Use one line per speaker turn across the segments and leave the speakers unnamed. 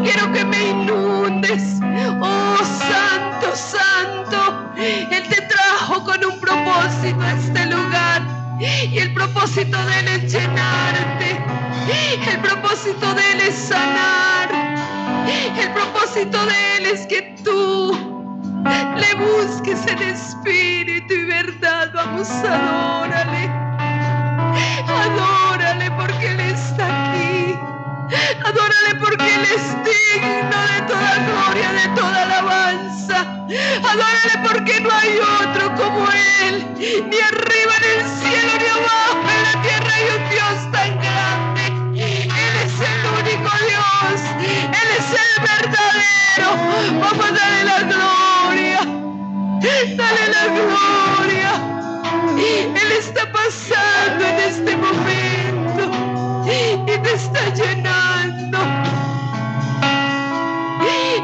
Quiero que me inundes. Oh, Santo, Santo. Él te trajo con un propósito a este lugar. Y el propósito de Él es llenarte. El propósito de Él es sanar. El propósito de Él es que tú le busques en espíritu y verdad. Vamos, adórale. Adórale porque Él está aquí. Adórale porque Él es digno de toda gloria, de toda alabanza. Adórale porque no hay otro como Él, ni arriba en el cielo, ni abajo en la tierra hay un Dios tan grande. Él es el único Dios, Él es el verdadero. Vamos a darle la gloria, dale la gloria. Él está pasando en este momento y te está llenando.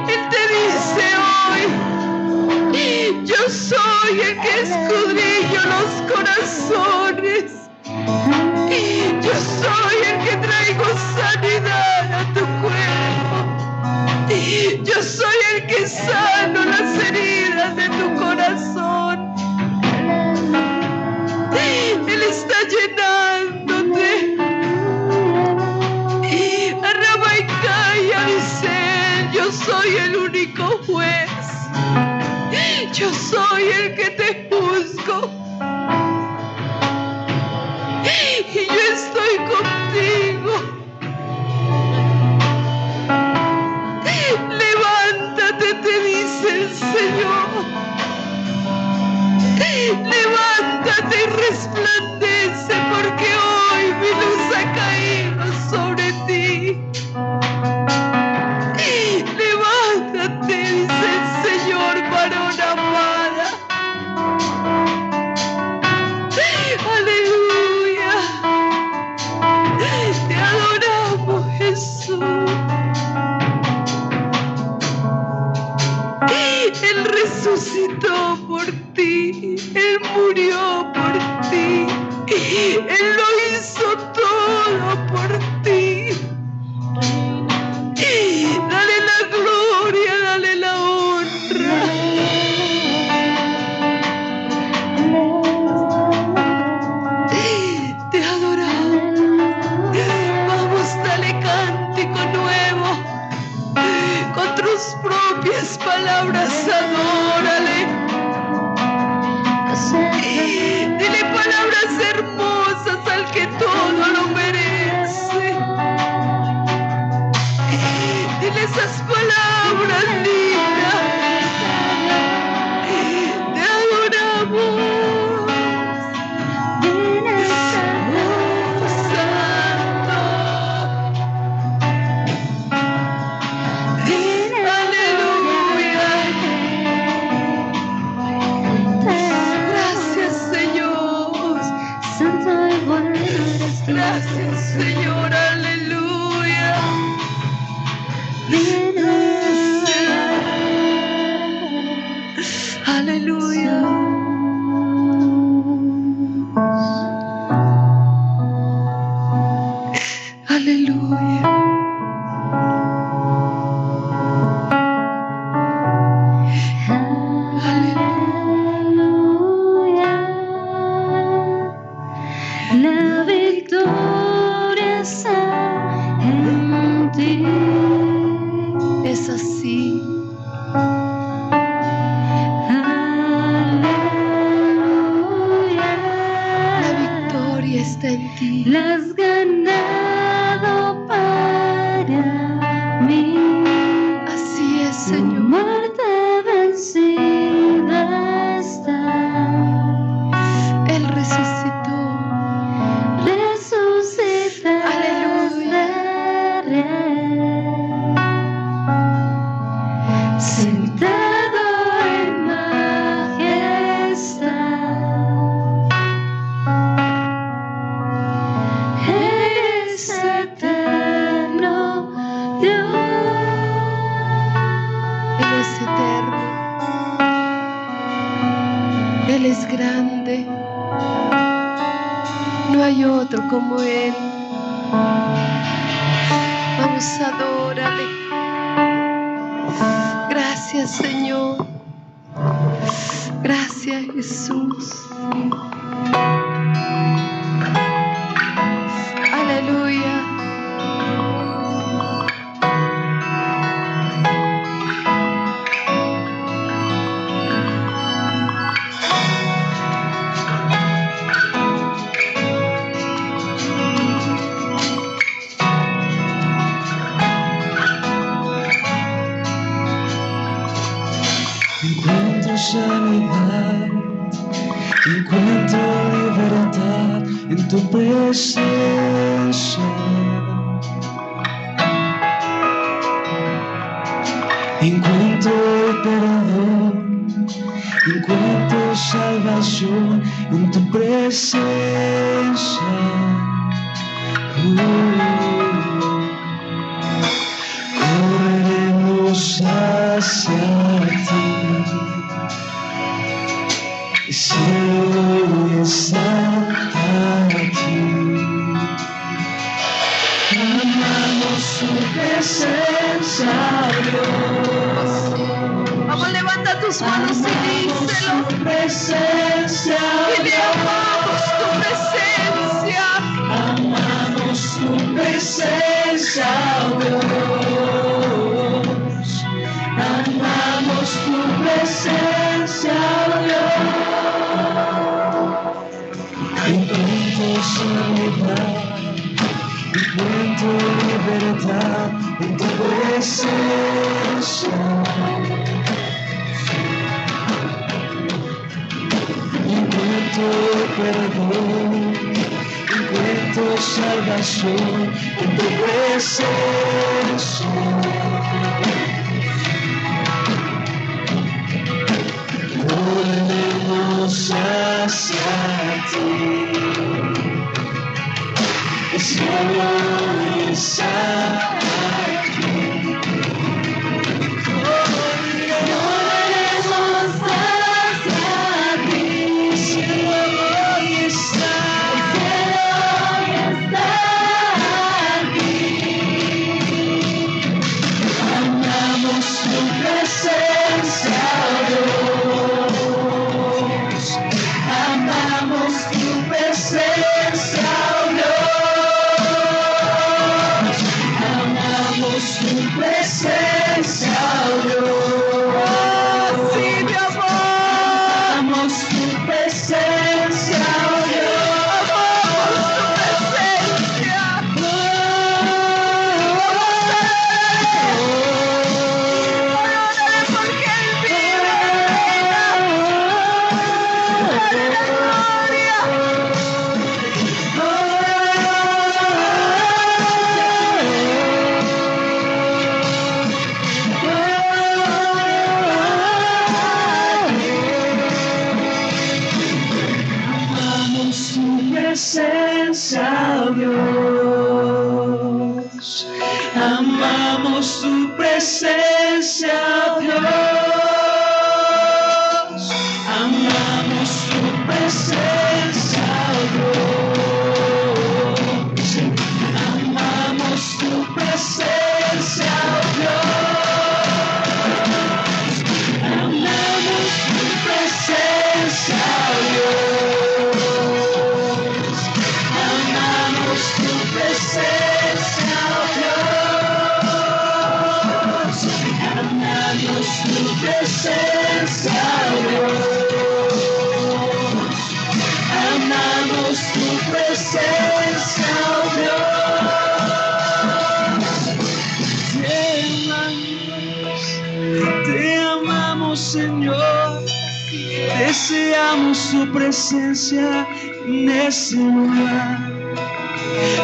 Él te dice hoy: yo soy el que escudriño los corazones. Yo soy el que traigo sanidad a tu cuerpo. Yo soy el que sano las heridas de tu corazón. Él está llenándote. Arrabaicaya dice Él: yo soy el único juez. Yo soy el que te juzgo. Y yo estoy contigo. Levántate, te dice el Señor. Levántate y resplandece, porque hoy mi luz ha caído sobre ti. Levántate, dice el Señor, varón amada. Aleluya. Te adoramos, Jesús. Él resucitó por ti, Él murió por ti, Él lo hizo todo por ti. Dale la gloria, dale la honra. Te adoramos. Vamos, dale cántico nuevo. Con tus propias palabras, adórale. Dile palabras hermosas al que todo lo merece. Dile esas palabras lindas. Te adoramos. Gracias, Señor, aleluya. Aleluya. Aleluya.
La victoria está en ti.
Es así.
Aleluya.
La victoria está en ti.
La has ganado para mí.
Así es, Señor.
Muerte vencida está.
Él resucitó.
Aleluya. Sentado en majestad, eres eterno, Dios.
Él es eterno. Él es grande. No hay otro como Él. Vamos, adórale. Gracias, Señor. Gracias, Jesús. Aleluya.
Encuentro sanidad, encuentro libertad en tu presencia. Encuentro perdón, encuentro salvación en tu presencia. Correremos hacia ti. El cielo está aquí. Amamos tu presencia, Dios.
Vamos, levanta tus manos y díselo.
Tu presencia,
Dile, amamos tu presencia.
amamos tu presencia, Dios. Amamos tu presencia, Dios. Encuentro sanidad, encuentro libertad en tu presencia. Encuentro perdón, encuentro salvación en tu presencia. Volvemos hacia ti. El cielo está aquí. Volvemos hacia ti. El cielo hoy está. El cielo hoy está aquí. Amamos tu presencia, Dios. Amamos tu presencia, Dios. Amamos tu presencia, Dios.
Sí, mi amor.
Amamos tu presencia, Dios.
Amamos tu presencia. Adórale porque Él vive. Dale la gloria.
Amamos tu presencia, Dios. Amamos tu presencia, Dios. Amamos tu presencia, Dios. Amamos tu presencia, Dios. Amamos tu presencia, Dios. Amamos tu presencia, Dios. Amamos tu presencia, Dios. Amamos tu presencia, Dios. Te amamos, Señor. Deseamos tu presencia en este lugar.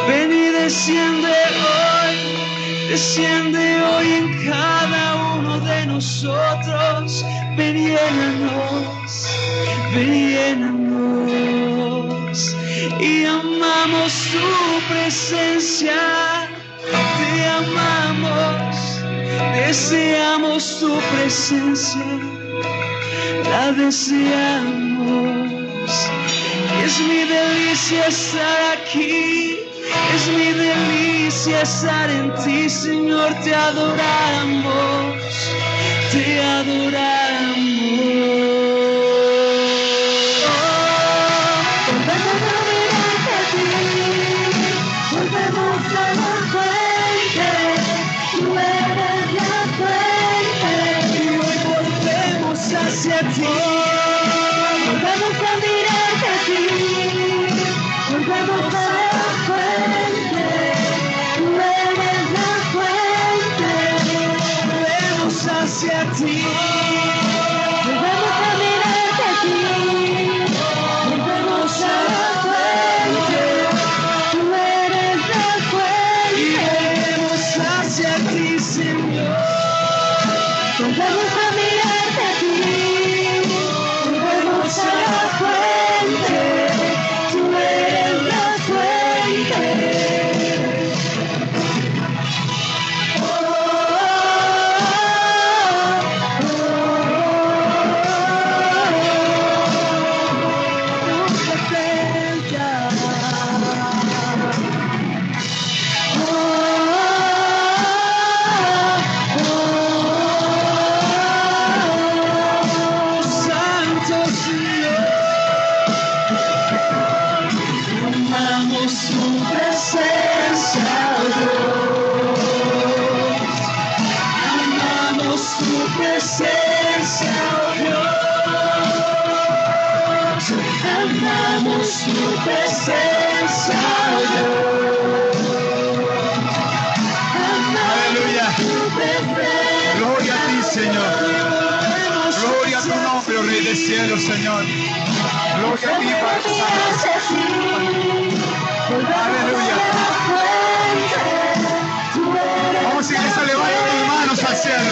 Ven y desciende hoy en cada uno de nosotros. Ven y llénanos, y amamos tu presencia. Te amamos, deseamos tu presencia. La deseamos. Es mi delicia estar aquí. Es mi delicia estar en ti, Señor. Te adoramos, te adoramos.
Volvemos a mirarte a ti, volvemos a la fuente, tú eres la fuente.
Y hoy volvemos hacia ti.
Volvemos a mirarte a ti, volvemos a la fuente, tú eres la fuente.
Volvemos hacia ti.
Volvemos a mirarte a ti, volvemos a la fuente, tú eres la
Y
fuente.
volvemos hacia ti, Señor.
Volvemos a mirarte a ti, volvemos a la fuente, tú eres la fuente.
Santo Señor, amamos tu presencia, Dios. Amamos tu presencia, Dios. Amamos tu presencia, Dios. Aleluya. Gloria a ti, Señor. Gloria a tu nombre, oh Rey del cielo, Señor. Gloria a ti, Padre Santo. Aleluya. Vamos, iglesia, levanta tus manos al cielo.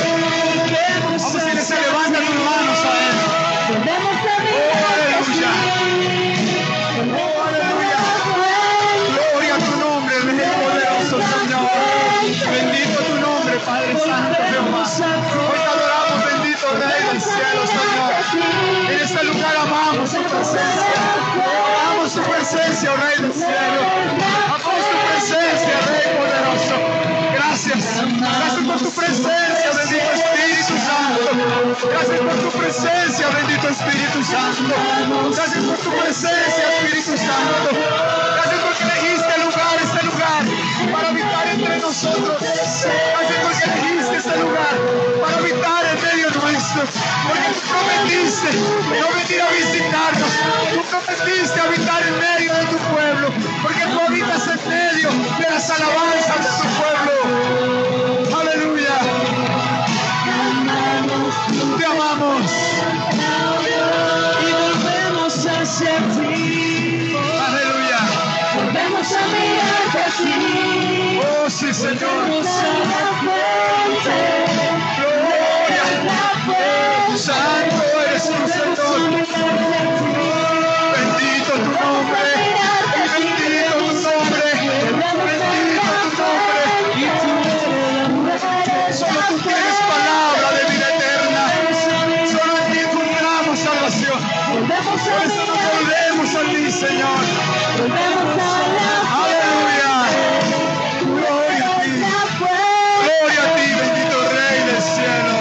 Vamos, iglesia, levanta tus manos a Él. Oh, aleluya. Oh, aleluya. Gloria a tu nombre, Rey poderoso, Señor. Bendito tu nombre, Padre Santo, Jehová. Hoy te adoramos, bendito Rey del cielo, Señor. En este lugar amamos tu presencia. Amamos tu presencia, oh Rey del cielo. Amamos tu presencia, Rey poderoso. Gracias. Gracias por tu presencia, bendito Espíritu Santo. Gracias por tu presencia, bendito Espíritu Santo. Gracias por tu presencia, Espíritu Santo. Gracias porque elegiste este lugar, para habitar entre nosotros. Gracias porque elegiste este lugar, para habitar en medio nuestro. Porque tú prometiste no venir a visitarnos. Tú prometiste habitar en medio de tu pueblo. Porque tú habitas en medio de las alabanzas de tu pueblo. Aleluya. Te amamos. Y volvemos hacia ti. Aleluya.
Volvemos a mirarte a ti,
Oh, sí, Señor.
volvemos a la fuente,
Gloria.
la fuente.
Santo eres tu Señor. Bendito tu nombre. Bendito tu nombre. Bendito tu nombre. Solo tú tienes palabra de vida eterna. Solo en ti encontramos salvación.
Volvemos
Por
a
eso nos volvemos a ti, Señor.
volvemos a
Aleluya. Gloria a ti.
la fuente.
Gloria a ti, bendito Rey del cielo.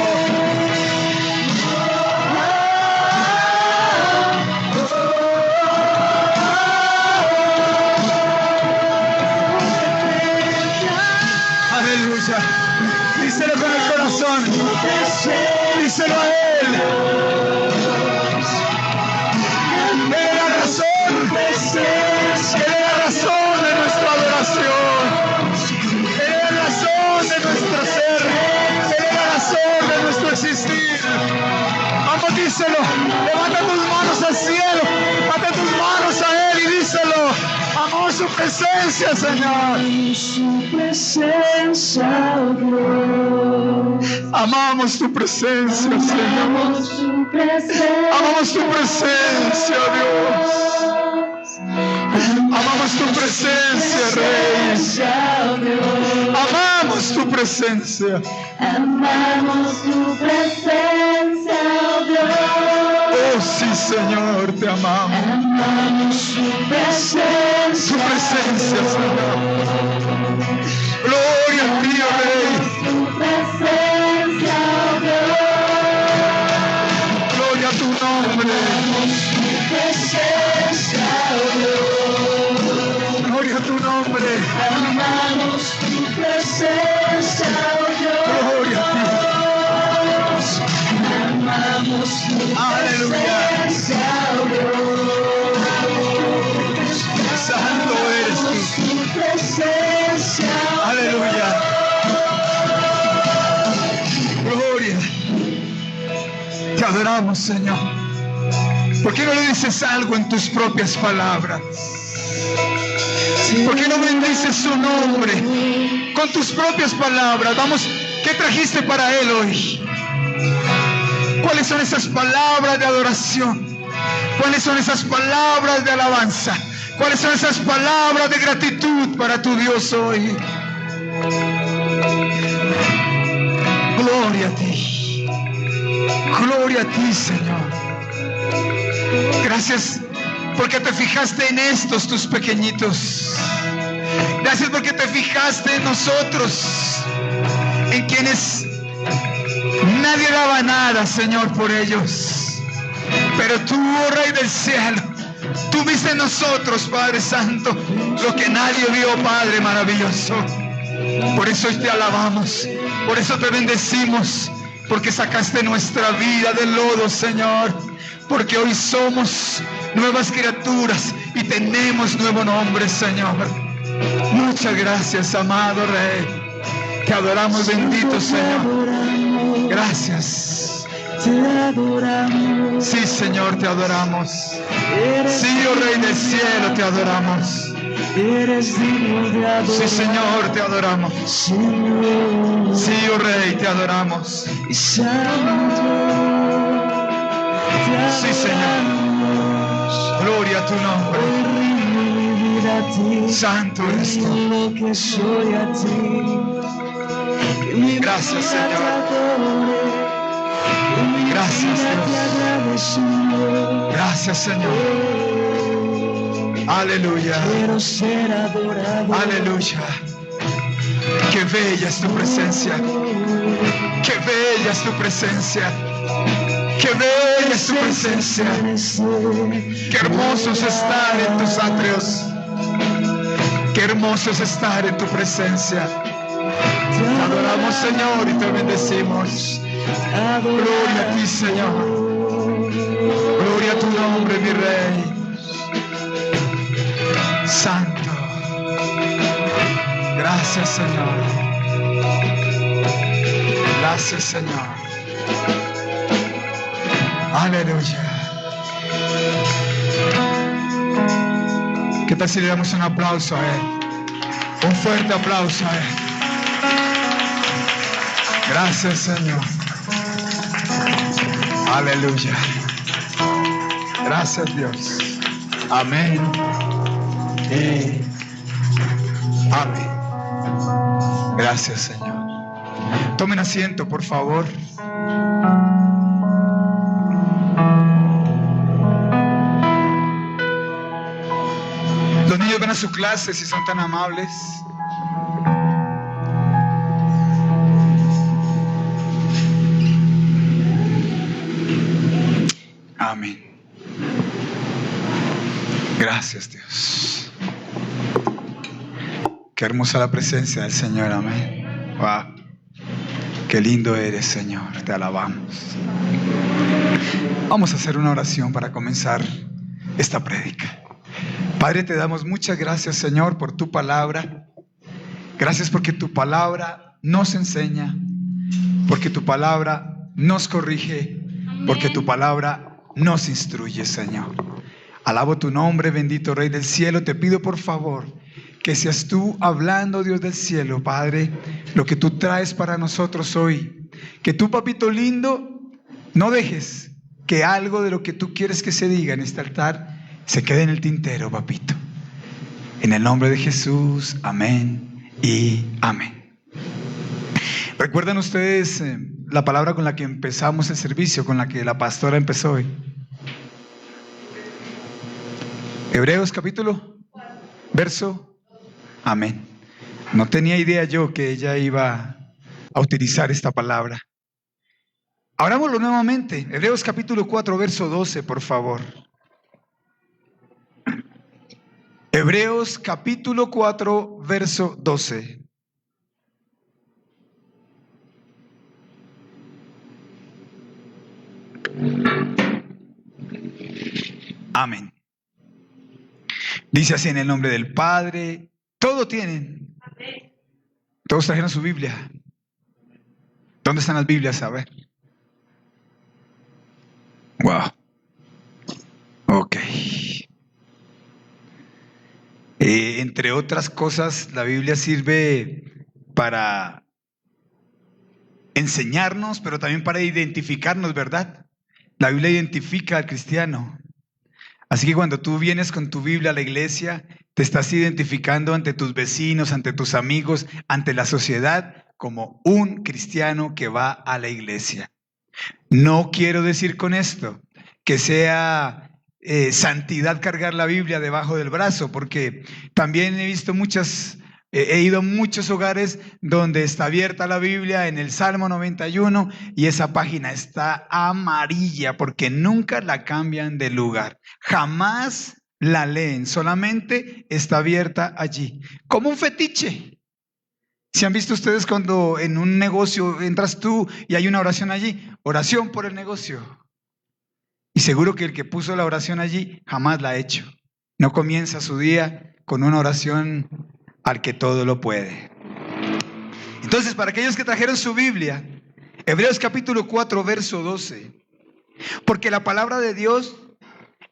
Aleluya. Díselo con el corazón. Díselo a Él. Él es la razón. Él es la razón de nuestra adoración. Él es la razón de nuestro ser. Él es la razón de nuestro existir. Vamos, díselo. Levanta tus manos al cielo. Levanta tus manos a Él y díselo. Amamos su presencia, Señor. Su presencia, Dios. Amamos tu presencia, Señor.
Amamos tu presencia.
Amamos tu presencia, Dios. Amamos tu presencia, Rey. Amamos tu presencia.
Amamos tu presencia, Dios.
Oh, sí, Señor, te amamos.
Amamos tu presencia.
Tu presencia, Señor. Gloria a ti, oh Rey.
Tu presencia, Dios.
Te adoramos, Señor. ¿Por qué no le dices algo en tus propias palabras? ¿Por qué no bendices su nombre con tus propias palabras? Vamos, ¿qué trajiste para Él hoy? ¿Cuáles son esas palabras de adoración? ¿Cuáles son esas palabras de alabanza? ¿Cuáles son esas palabras de gratitud para tu Dios hoy? Gloria a ti. Gloria a ti, Señor. Gracias porque te fijaste en estos tus pequeñitos. Gracias porque te fijaste en nosotros, en quienes nadie daba nada, Señor, por ellos. Pero tú, oh Rey del cielo, tú viste en nosotros, Padre Santo, lo que nadie vio, Padre maravilloso. Por eso hoy te alabamos, por eso te bendecimos, porque sacaste nuestra vida del lodo, Señor. Porque hoy somos nuevas criaturas y tenemos nuevo nombre, Señor. Muchas gracias, amado Rey. Te adoramos, bendito Señor. Gracias. Sí, Señor, te adoramos. Sí, oh Rey del cielo, te adoramos. Sí, Señor, te adoramos. Sí, oh Rey, te adoramos. Sí, Señor. Gloria a tu nombre. Santo eres tú. Gracias, Señor. Gracias, Dios. Gracias, Señor. Aleluya. Aleluya. Qué bella es tu presencia. Qué bella es tu presencia. Qué bella es tu presencia. Qué hermoso es estar en tus atrios. Qué hermoso es estar en tu presencia. Te adoramos, Señor, y te bendecimos. Gloria a ti, Señor. Gloria a tu nombre, mi Rey. Santo. Gracias, Señor. Gracias, Señor. Aleluya. ¿Qué tal si le damos un aplauso a Él? Un fuerte aplauso a Él. Gracias, Señor. Aleluya. Gracias, Dios. Amén. Y amén. Gracias, Señor. Tomen asiento, por favor. Los niños van a su clase, si son tan amables. Amén. Gracias, Dios. Qué hermosa la presencia del Señor. Amén. Wow. Qué lindo eres, Señor. Te alabamos. Vamos a hacer una oración para comenzar esta prédica. Padre, te damos muchas gracias, Señor, por tu palabra. Gracias porque tu palabra nos enseña, porque tu palabra nos corrige, porque tu palabra nos instruye, Señor. Alabo tu nombre, bendito Rey del cielo. Te pido, por favor, que seas tú hablando, Dios del cielo, Padre, lo que tú traes para nosotros hoy. Que tú, papito lindo, no dejes que algo de lo que tú quieres que se diga en este altar se quede en el tintero, papito. En el nombre de Jesús, amén y amén. ¿Recuerdan ustedes la palabra con la que empezamos el servicio, con la que la pastora empezó hoy? Hebreos capítulo, verso, amén. No tenía idea yo que ella iba a utilizar esta palabra. Abrámoslo nuevamente. Hebreos capítulo 4, verso 12, por favor. Hebreos capítulo 4, verso 12. Amén. Dice así en el nombre del Padre. Todo tienen. Todos trajeron su Biblia. ¿Dónde están las Biblias? A ver. Wow. Ok. Entre otras cosas, la Biblia sirve para enseñarnos, pero también para identificarnos, ¿verdad? La Biblia identifica al cristiano. Así que cuando tú vienes con tu Biblia a la iglesia, te estás identificando ante tus vecinos, ante tus amigos, ante la sociedad, como un cristiano que va a la iglesia. No quiero decir con esto que sea santidad cargar la Biblia debajo del brazo, porque también he visto he ido a muchos hogares donde está abierta la Biblia en el Salmo 91 y esa página está amarilla porque nunca la cambian de lugar. Jamás la leen, solamente está abierta allí, como un fetiche. ¿Se han visto ustedes cuando en un negocio entras tú y hay una oración allí? Oración por el negocio. Y seguro que el que puso la oración allí jamás la ha hecho. No comienza su día con una oración al que todo lo puede. Entonces, para aquellos que trajeron su Biblia, Hebreos capítulo 4, verso 12. Porque la palabra de Dios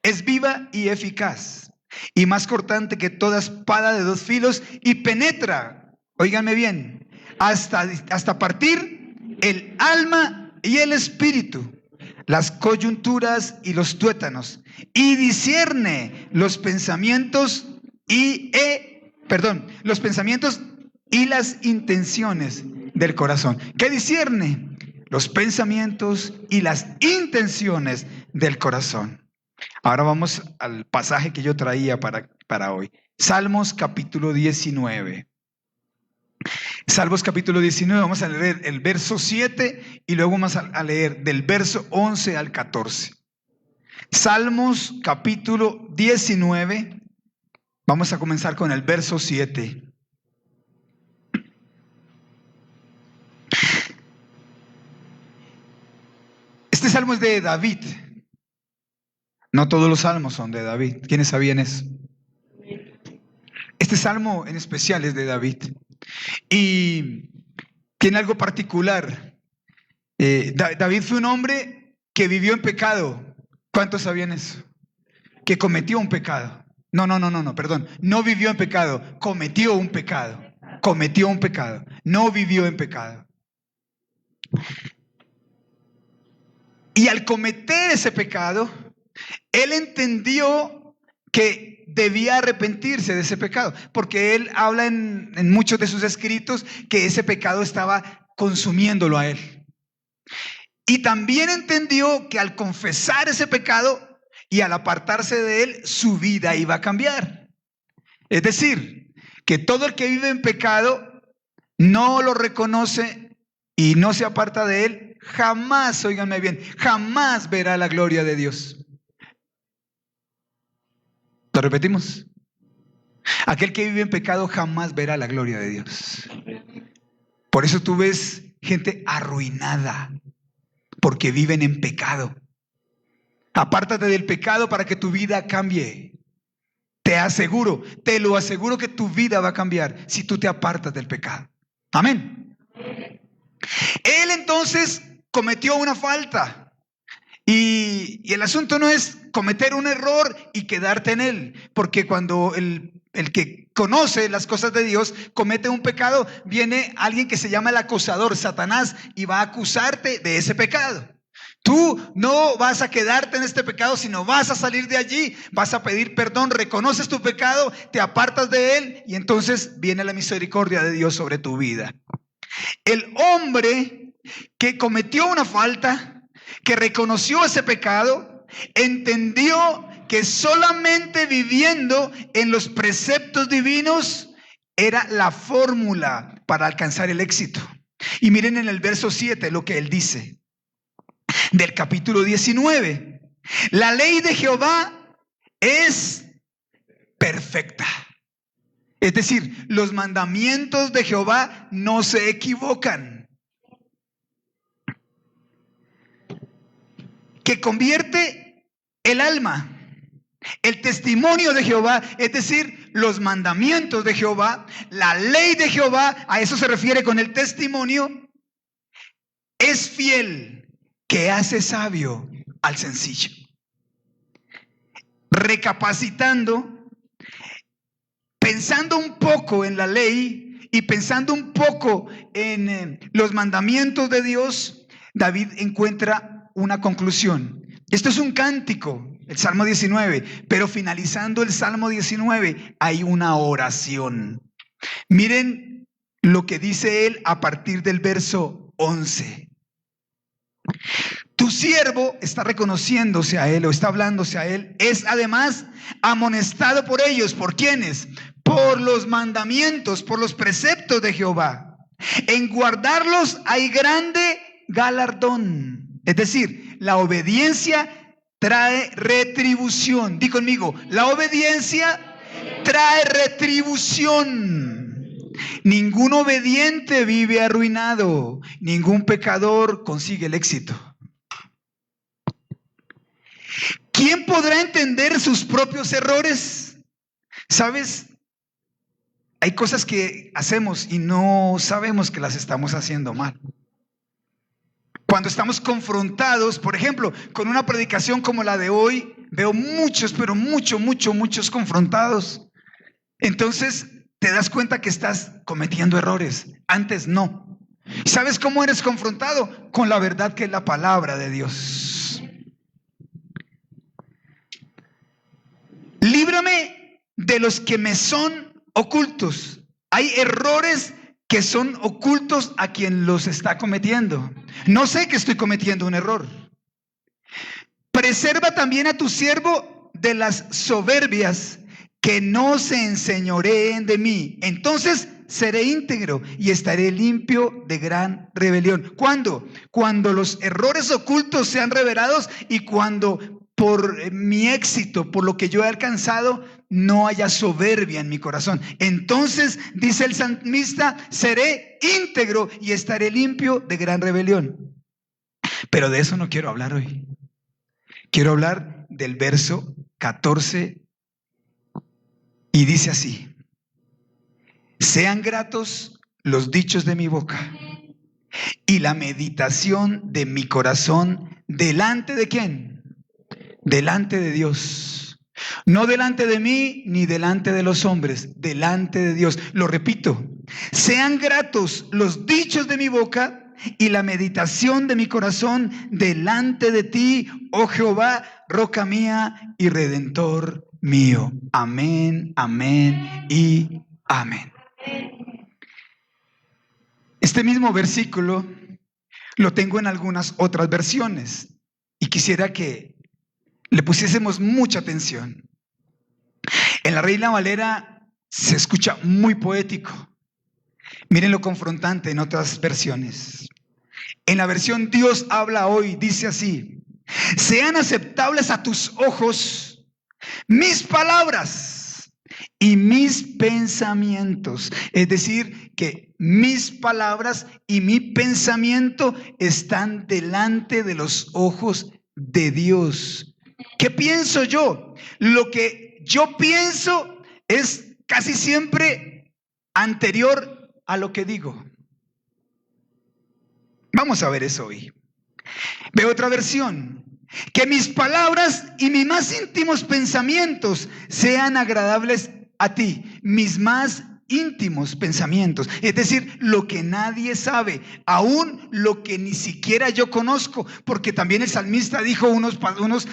es viva y eficaz, y más cortante que toda espada de 2 filos, y penetra, óiganme bien, hasta partir el alma y el espíritu, las coyunturas y los tuétanos, y discierne los pensamientos los pensamientos y las intenciones del corazón. ¿Qué discierne? Los pensamientos y las intenciones del corazón. Ahora vamos al pasaje que yo traía para hoy. Salmos capítulo 19. Salmos capítulo 19, vamos a leer el verso 7 y luego vamos a leer del verso 11 al 14. Salmos capítulo 19, vamos a comenzar con el verso 7. Este salmo es de David. No todos los salmos son de David. ¿Quiénes sabían eso? Este salmo en especial es de David. Y tiene algo particular. David fue un hombre que vivió en pecado. ¿Cuántos sabían eso? Que cometió un pecado. No, perdón. No vivió en pecado, cometió un pecado. Cometió un pecado. No vivió en pecado. Y al cometer ese pecado, él entendió que debía arrepentirse de ese pecado, porque él habla en muchos de sus escritos que ese pecado estaba consumiéndolo a él. Y también entendió que al confesar ese pecado y al apartarse de él, su vida iba a cambiar. Es decir, que todo el que vive en pecado no lo reconoce y no se aparta de él, jamás, óiganme bien, jamás verá la gloria de Dios. ¿Lo repetimos? Aquel que vive en pecado jamás verá la gloria de Dios. Por eso tú ves gente arruinada, porque viven en pecado. Apártate del pecado para que tu vida cambie. Te lo aseguro que tu vida va a cambiar si tú te apartas del pecado. Amén. Él entonces cometió una falta. Y el asunto no es cometer un error y quedarte en él, porque cuando el que conoce las cosas de Dios comete un pecado, viene alguien que se llama el acusador, Satanás, y va a acusarte de ese pecado. Tú no vas a quedarte en este pecado, sino vas a salir de allí, vas a pedir perdón, reconoces tu pecado, te apartas de él y entonces viene la misericordia de Dios sobre tu vida. El hombre que cometió una falta, que reconoció ese pecado, entendió que solamente viviendo en los preceptos divinos era la fórmula para alcanzar el éxito. Y miren en el verso 7 lo que él dice del capítulo 19. La ley de Jehová es perfecta. Es decir, los mandamientos de Jehová no se equivocan. Que convierte el alma. El testimonio de Jehová, es decir, los mandamientos de Jehová, la ley de Jehová, a eso se refiere con el testimonio, es fiel, que hace sabio al sencillo. Recapacitando, pensando un poco en la ley y pensando un poco en los mandamientos de Dios, David encuentra una conclusión. Esto es un cántico, el Salmo 19, pero finalizando el Salmo 19 hay una oración. Miren lo que dice él a partir del verso 11. Tu siervo está reconociéndose a él o está hablándose a él. Es además amonestado por ellos. ¿Por quiénes? Por los mandamientos, por los preceptos de Jehová. En guardarlos hay grande galardón. Es decir, la obediencia trae retribución. Di conmigo, la obediencia trae retribución. Ningún obediente vive arruinado. Ningún pecador consigue el éxito. ¿Quién podrá entender sus propios errores? ¿Sabes? Hay cosas que hacemos y no sabemos que las estamos haciendo mal. Cuando estamos confrontados, por ejemplo, con una predicación como la de hoy, veo muchos, pero muchos confrontados. Entonces te das cuenta que estás cometiendo errores. Antes no. ¿Sabes cómo eres confrontado? Con la verdad que es la palabra de Dios. Líbrame de los que me son ocultos. Hay errores que son ocultos a quien los está cometiendo. No sé que estoy cometiendo un error. Preserva también a tu siervo de las soberbias, que no se enseñoreen de mí. Entonces seré íntegro y estaré limpio de gran rebelión. ¿Cuándo? Cuando los errores ocultos sean revelados y cuando por mi éxito, por lo que yo he alcanzado, no haya soberbia en mi corazón. Entonces, dice el salmista, seré íntegro y estaré limpio de gran rebelión. Pero de eso no quiero hablar hoy. Quiero hablar del verso 14 y dice así: sean gratos los dichos de mi boca y la meditación de mi corazón delante de ¿quién? Delante de Dios. No delante de mí ni delante de los hombres, delante de Dios. Lo repito, sean gratos los dichos de mi boca y la meditación de mi corazón delante de ti, oh Jehová, roca mía y redentor mío. Amén, amén y amén. Este mismo versículo lo tengo en algunas otras versiones y quisiera que le pusiésemos mucha atención. En la Reina Valera se escucha muy poético. Miren lo confrontante en otras versiones. En la versión Dios habla hoy, dice así: sean aceptables a tus ojos mis palabras y mis pensamientos. Es decir, que mis palabras y mi pensamiento están delante de los ojos de Dios. ¿Qué pienso yo? Lo que yo pienso es casi siempre anterior a lo que digo. Vamos a ver eso hoy. Veo otra versión. Que mis palabras y mis más íntimos pensamientos sean agradables a ti. Mis más íntimos pensamientos. Es decir, lo que nadie sabe, aún lo que ni siquiera yo conozco. Porque también el salmista dijo unos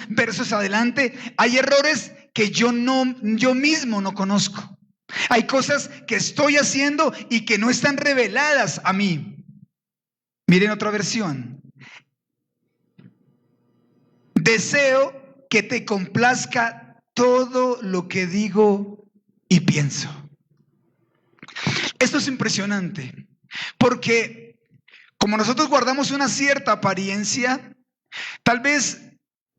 versos adelante, hay errores que yo mismo no conozco. Hay cosas que estoy haciendo y que no están reveladas a mí. Miren otra versión. Deseo que te complazca todo lo que digo y pienso. Esto es impresionante, porque como nosotros guardamos una cierta apariencia, tal vez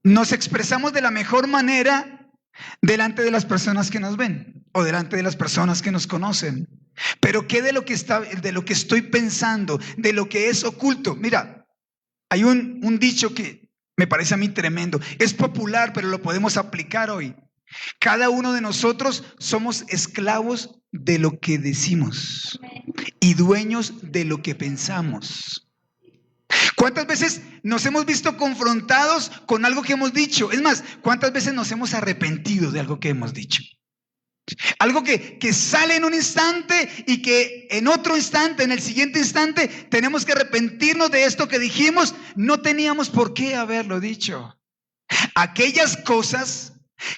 nos expresamos de la mejor manera delante de las personas que nos ven o delante de las personas que nos conocen. Pero ¿qué de lo que estoy pensando, de lo que es oculto? Mira, hay un dicho que me parece a mí tremendo. Es popular, pero lo podemos aplicar hoy. Cada uno de nosotros somos esclavos de lo que decimos y dueños de lo que pensamos. ¿Cuántas veces nos hemos visto confrontados con algo que hemos dicho? Es más, ¿cuántas veces nos hemos arrepentido de algo que hemos dicho? Algo que sale en un instante y que en otro instante, en el siguiente instante, tenemos que arrepentirnos de esto que dijimos. No teníamos por qué haberlo dicho. Aquellas cosas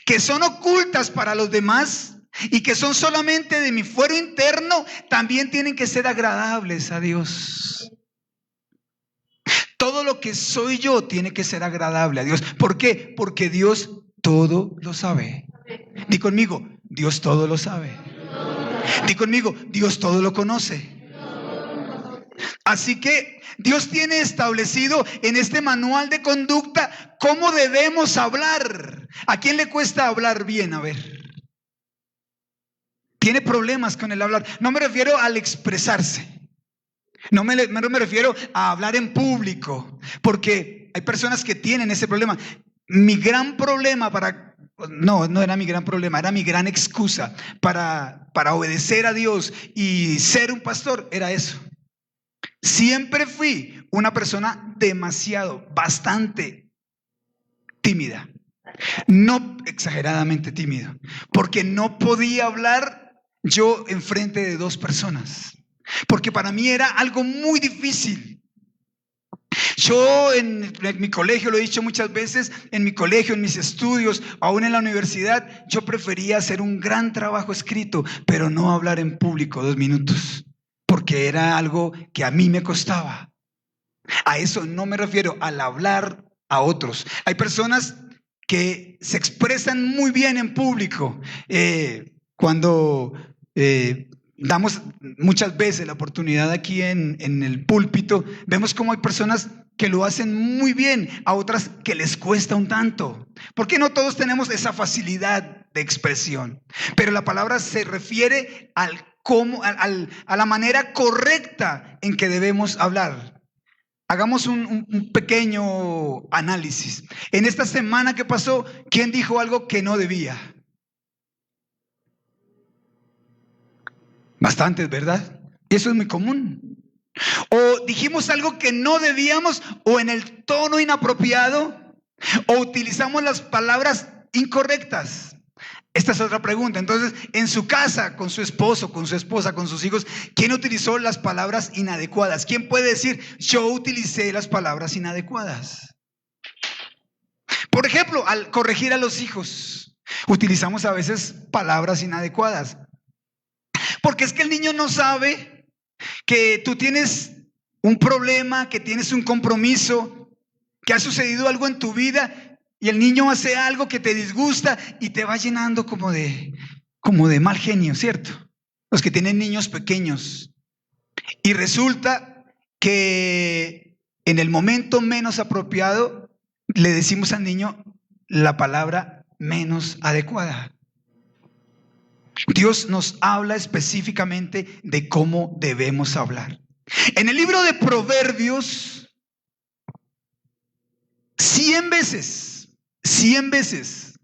que son ocultas para los demás y que son solamente de mi fuero interno, también tienen que ser agradables a Dios. Todo lo que soy yo tiene que ser agradable a Dios. ¿Por qué? Porque Dios todo lo sabe. Di conmigo, Dios todo lo sabe. Di conmigo, Dios todo lo conoce. Así que Dios tiene establecido en este manual de conducta cómo debemos hablar. ¿A quién le cuesta hablar bien? A ver. Tiene problemas con el hablar. No me refiero al expresarse. No me refiero a hablar en público, porque hay personas que tienen ese problema. Mi gran problema no era mi gran problema, era mi gran excusa para obedecer a Dios y ser un pastor, era eso. Siempre fui una persona bastante tímida. No exageradamente tímido, porque no podía hablar yo enfrente de dos personas. Porque para mí era algo muy difícil. Yo en mi colegio, lo he dicho muchas veces, en mi colegio, en mis estudios, aún en la universidad, yo prefería hacer un gran trabajo escrito, pero no hablar en público 2 minutos, porque era algo que a mí me costaba. A eso no me refiero, al hablar a otros. Hay personas que se expresan muy bien en público. Cuando damos muchas veces la oportunidad aquí en el púlpito, vemos cómo hay personas que lo hacen muy bien, a otras que les cuesta un tanto. Porque no todos tenemos esa facilidad de expresión. Pero la palabra se refiere a la manera correcta en que debemos hablar. Hagamos un pequeño análisis. En esta semana que pasó, ¿quién dijo algo que no debía? Bastantes, ¿verdad? Y eso es muy común. O dijimos algo que no debíamos, o en el tono inapropiado, o utilizamos las palabras incorrectas. Esta es otra pregunta. Entonces, en su casa, con su esposo, con su esposa, con sus hijos, ¿quién utilizó las palabras inadecuadas? ¿Quién puede decir, yo utilicé las palabras inadecuadas? Por ejemplo, al corregir a los hijos, utilizamos a veces palabras inadecuadas. Porque es que el niño no sabe que tú tienes un problema, que tienes un compromiso, que ha sucedido algo en tu vida y el niño hace algo que te disgusta y te va llenando como de mal genio, ¿cierto? Los que tienen niños pequeños. Y resulta que en el momento menos apropiado le decimos al niño la palabra menos adecuada. Dios nos habla específicamente de cómo debemos hablar. En el libro de Proverbios, 100 veces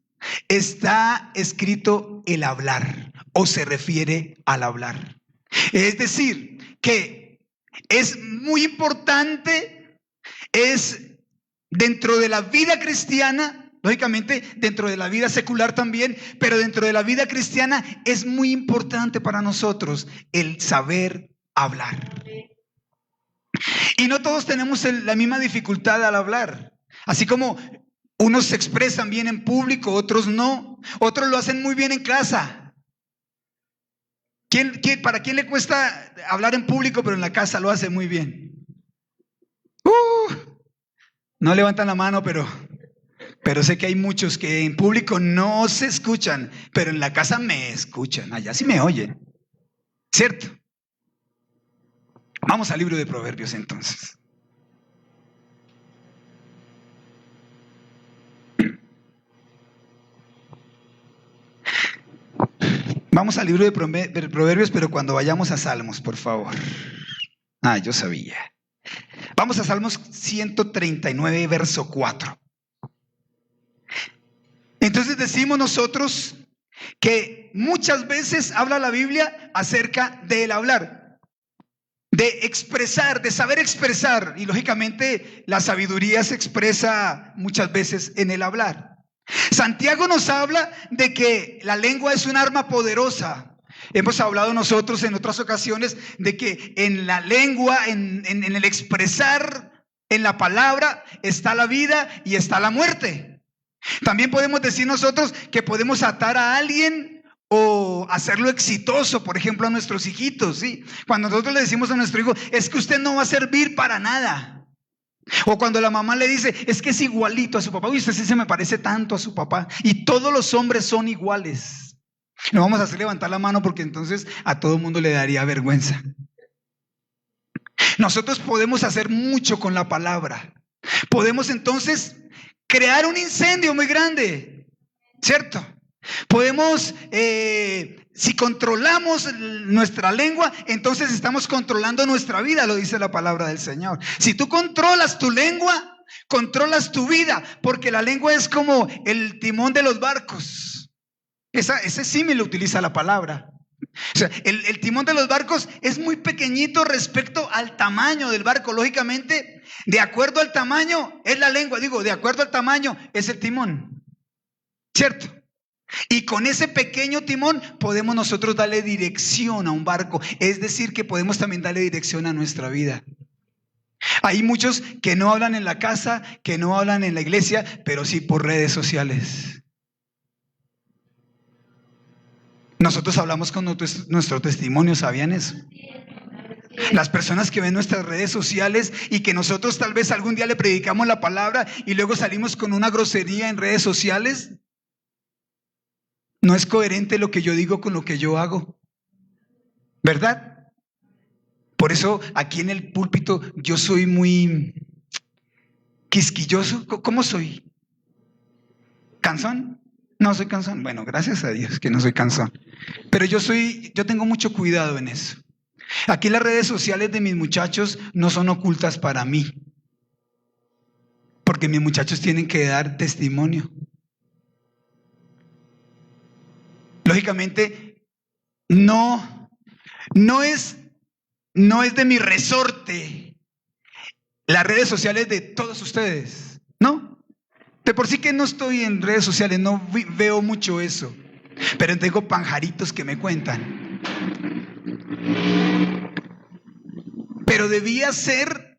está escrito el hablar o se refiere al hablar. Es decir, que es muy importante, es dentro de la vida cristiana. Lógicamente, dentro de la vida secular también, pero dentro de la vida cristiana es muy importante para nosotros el saber hablar. Y no todos tenemos la misma dificultad al hablar. Así como unos se expresan bien en público, otros no. Otros lo hacen muy bien en casa. ¿Para quién le cuesta hablar en público, pero en la casa lo hace muy bien? No levantan la mano, pero sé que hay muchos que en público no se escuchan, pero en la casa me escuchan, allá sí me oyen, ¿cierto? Vamos al libro de Proverbios entonces. Vamos al libro de Proverbios, pero cuando vayamos a Salmos, por favor. Yo sabía. Vamos a Salmos 139, verso 4. Entonces decimos nosotros que muchas veces habla la Biblia acerca del hablar. de expresar, de saber expresar. Y lógicamente la sabiduría se expresa muchas veces en el hablar. Santiago nos habla de que la lengua es un arma poderosa. Hemos hablado nosotros en otras ocasiones de que en la lengua, en el expresar, en la palabra, está la vida y está la muerte. También podemos decir nosotros que podemos atar a alguien o hacerlo exitoso, por ejemplo, a nuestros hijitos, ¿sí? Cuando nosotros le decimos a nuestro hijo, es que usted no va a servir para nada. O cuando la mamá le dice, es que es igualito a su papá. Uy, usted sí se me parece tanto a su papá. Y todos los hombres son iguales. No vamos a hacer levantar la mano porque entonces a todo el mundo le daría vergüenza. Nosotros podemos hacer mucho con la palabra. Podemos entonces crear un incendio muy grande, ¿cierto? Podemos, si controlamos nuestra lengua, entonces estamos controlando nuestra vida, lo dice la palabra del Señor. Si tú controlas tu lengua, controlas tu vida, porque la lengua es como el timón de los barcos. Ese símil lo utiliza la palabra. O sea, el timón de los barcos es muy pequeñito respecto al tamaño del barco. Lógicamente, de acuerdo al tamaño es la lengua. Digo, de acuerdo al tamaño es el timón, ¿cierto? Y con ese pequeño timón podemos nosotros darle dirección a un barco. Es decir, que podemos también darle dirección a nuestra vida. Hay muchos que no hablan en la casa, que no hablan en la iglesia, pero sí por redes sociales. Nosotros hablamos con nuestro testimonio, ¿sabían eso? Las personas que ven nuestras redes sociales y que nosotros tal vez algún día le predicamos la palabra y luego salimos con una grosería en redes sociales, no es coherente lo que yo digo con lo que yo hago, ¿verdad? Por eso aquí en el púlpito yo soy muy quisquilloso. ¿Cómo soy? ¿Cansón? No soy cansón. Bueno, gracias a Dios que no soy cansón. Pero yo tengo mucho cuidado en eso. Aquí las redes sociales de mis muchachos no son ocultas para mí, porque mis muchachos tienen que dar testimonio. Lógicamente, no es de mi resorte las redes sociales de todos ustedes, ¿no? De por sí que no estoy en redes sociales, no veo mucho eso, pero tengo pajaritos que me cuentan. Pero debía ser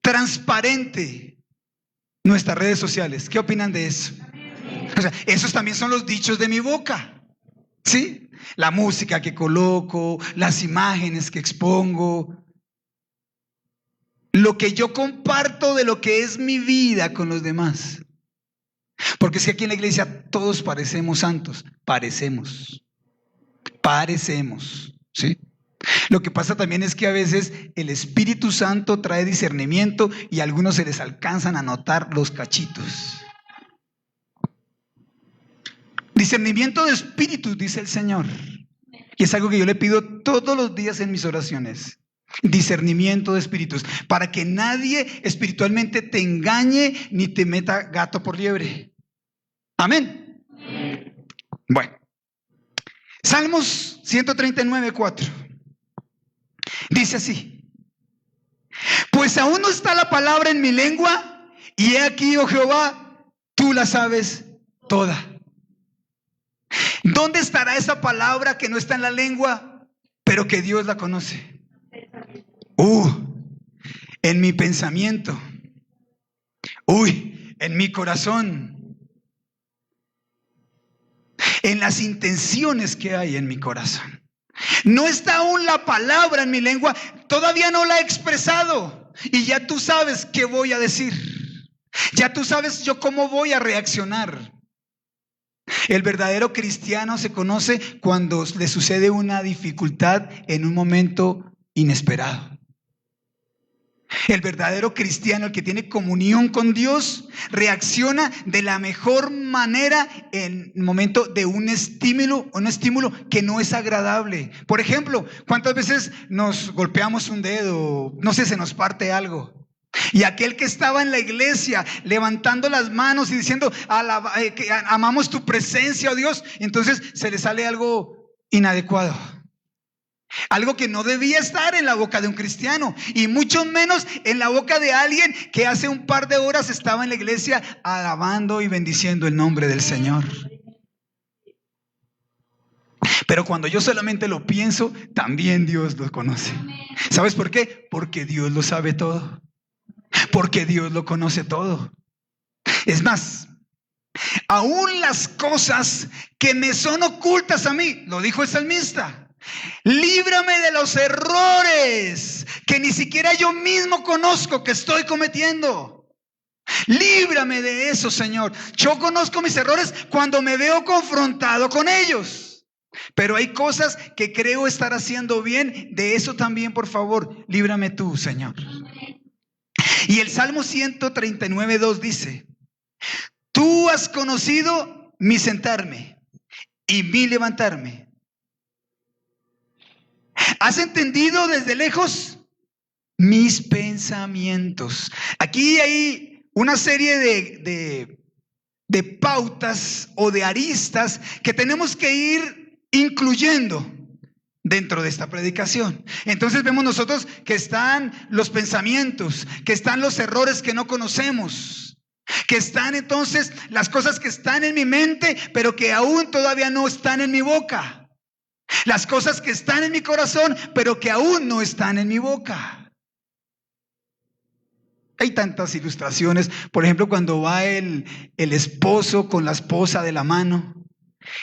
transparente nuestras redes sociales. ¿Qué opinan de eso? O sea, esos también son los dichos de mi boca, ¿sí? La música que coloco, las imágenes que expongo, lo que yo comparto de lo que es mi vida con los demás. Porque es que aquí en la iglesia todos parecemos santos, parecemos, ¿sí? Lo que pasa también es que a veces el Espíritu Santo trae discernimiento y a algunos se les alcanzan a notar los cachitos. Discernimiento de espíritus, dice el Señor. Y es algo que yo le pido todos los días en mis oraciones. Discernimiento de espíritus, para que nadie espiritualmente te engañe ni te meta gato por liebre. Amén. Bueno, Salmos 139:4 dice así: pues aún no está la palabra en mi lengua, y he aquí, oh Jehová, tú la sabes toda. ¿Dónde estará esa palabra que no está en la lengua, pero que Dios la conoce? En mi pensamiento. En mi corazón. En las intenciones que hay en mi corazón. No está aún la palabra en mi lengua, todavía no la he expresado. Y ya tú sabes qué voy a decir. Ya tú sabes yo cómo voy a reaccionar. El verdadero cristiano se conoce cuando le sucede una dificultad en un momento inesperado. El verdadero cristiano, el que tiene comunión con Dios, reacciona de la mejor manera en el momento de un estímulo que no es agradable. Por ejemplo, ¿cuántas veces nos golpeamos un dedo? No sé, se nos parte algo. Y aquel que estaba en la iglesia levantando las manos y diciendo que amamos tu presencia, oh Dios, entonces se le sale algo inadecuado. Algo que no debía estar en la boca de un cristiano, y mucho menos en la boca de alguien que hace un par de horas estaba en la iglesia alabando y bendiciendo el nombre del Señor. Pero cuando yo solamente lo pienso, también Dios lo conoce. ¿Sabes por qué? Porque Dios lo sabe todo. Porque Dios lo conoce todo. Es más, aún las cosas que me son ocultas a mí, lo dijo el salmista. Líbrame de los errores que ni siquiera yo mismo conozco que estoy cometiendo. Líbrame de eso, Señor. Yo conozco mis errores cuando me veo confrontado con ellos. Pero hay cosas que creo estar haciendo bien. De eso también, por favor, líbrame tú, Señor. Y el Salmo 139:2 dice: Tú has conocido mi sentarme y mi levantarme. ¿Has entendido desde lejos mis pensamientos? Aquí hay una serie de pautas o de aristas que tenemos que ir incluyendo dentro de esta predicación. Entonces vemos nosotros que están los pensamientos, que están los errores que no conocemos, que están entonces las cosas que están en mi mente, pero que aún todavía no están en mi boca. Las cosas que están en mi corazón, pero que aún no están en mi boca. Hay tantas ilustraciones. Por ejemplo, cuando va el esposo con la esposa de la mano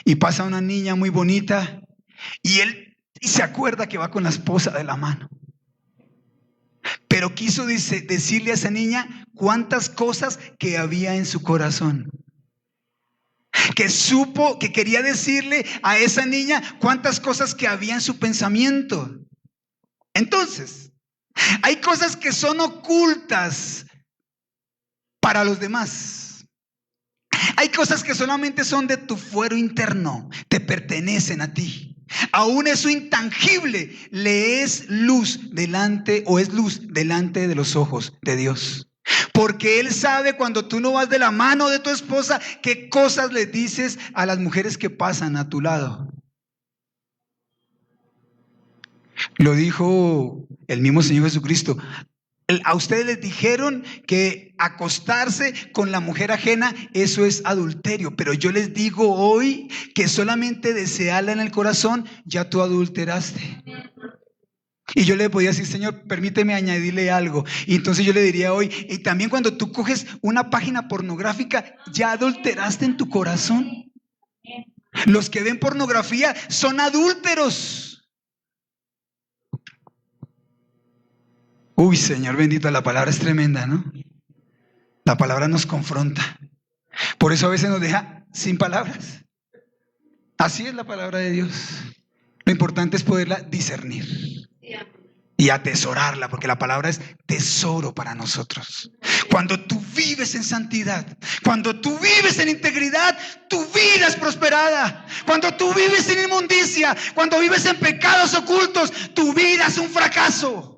y pasa una niña muy bonita y él se acuerda que va con la esposa de la mano. Pero quiso decirle a esa niña cuántas cosas que había en su corazón. Que supo, que quería decirle a esa niña cuántas cosas que había en su pensamiento. Entonces, hay cosas que son ocultas para los demás. Hay cosas que solamente son de tu fuero interno, te pertenecen a ti. Aún eso intangible le es luz delante, o es luz delante de los ojos de Dios. Porque Él sabe cuando tú no vas de la mano de tu esposa, qué cosas le dices a las mujeres que pasan a tu lado. Lo dijo el mismo Señor Jesucristo. A ustedes les dijeron que acostarse con la mujer ajena, eso es adulterio. Pero yo les digo hoy que solamente desearla en el corazón, ya tú adulteraste. Y yo le podía decir: Señor, permíteme añadirle algo. Y entonces yo le diría hoy: y también cuando tú coges una página pornográfica, ya adulteraste en tu corazón. Los que ven pornografía son adúlteros. Uy, Señor bendito, la palabra es tremenda, ¿no? La palabra nos confronta. Por eso a veces nos deja sin palabras. Así es la palabra de Dios. Lo importante es poderla discernir y atesorarla, porque la palabra es tesoro para nosotros. Cuando tú vives en santidad, cuando tú vives en integridad, tu vida es prosperada. Cuando tú vives en inmundicia, cuando vives en pecados ocultos, tu vida es un fracaso.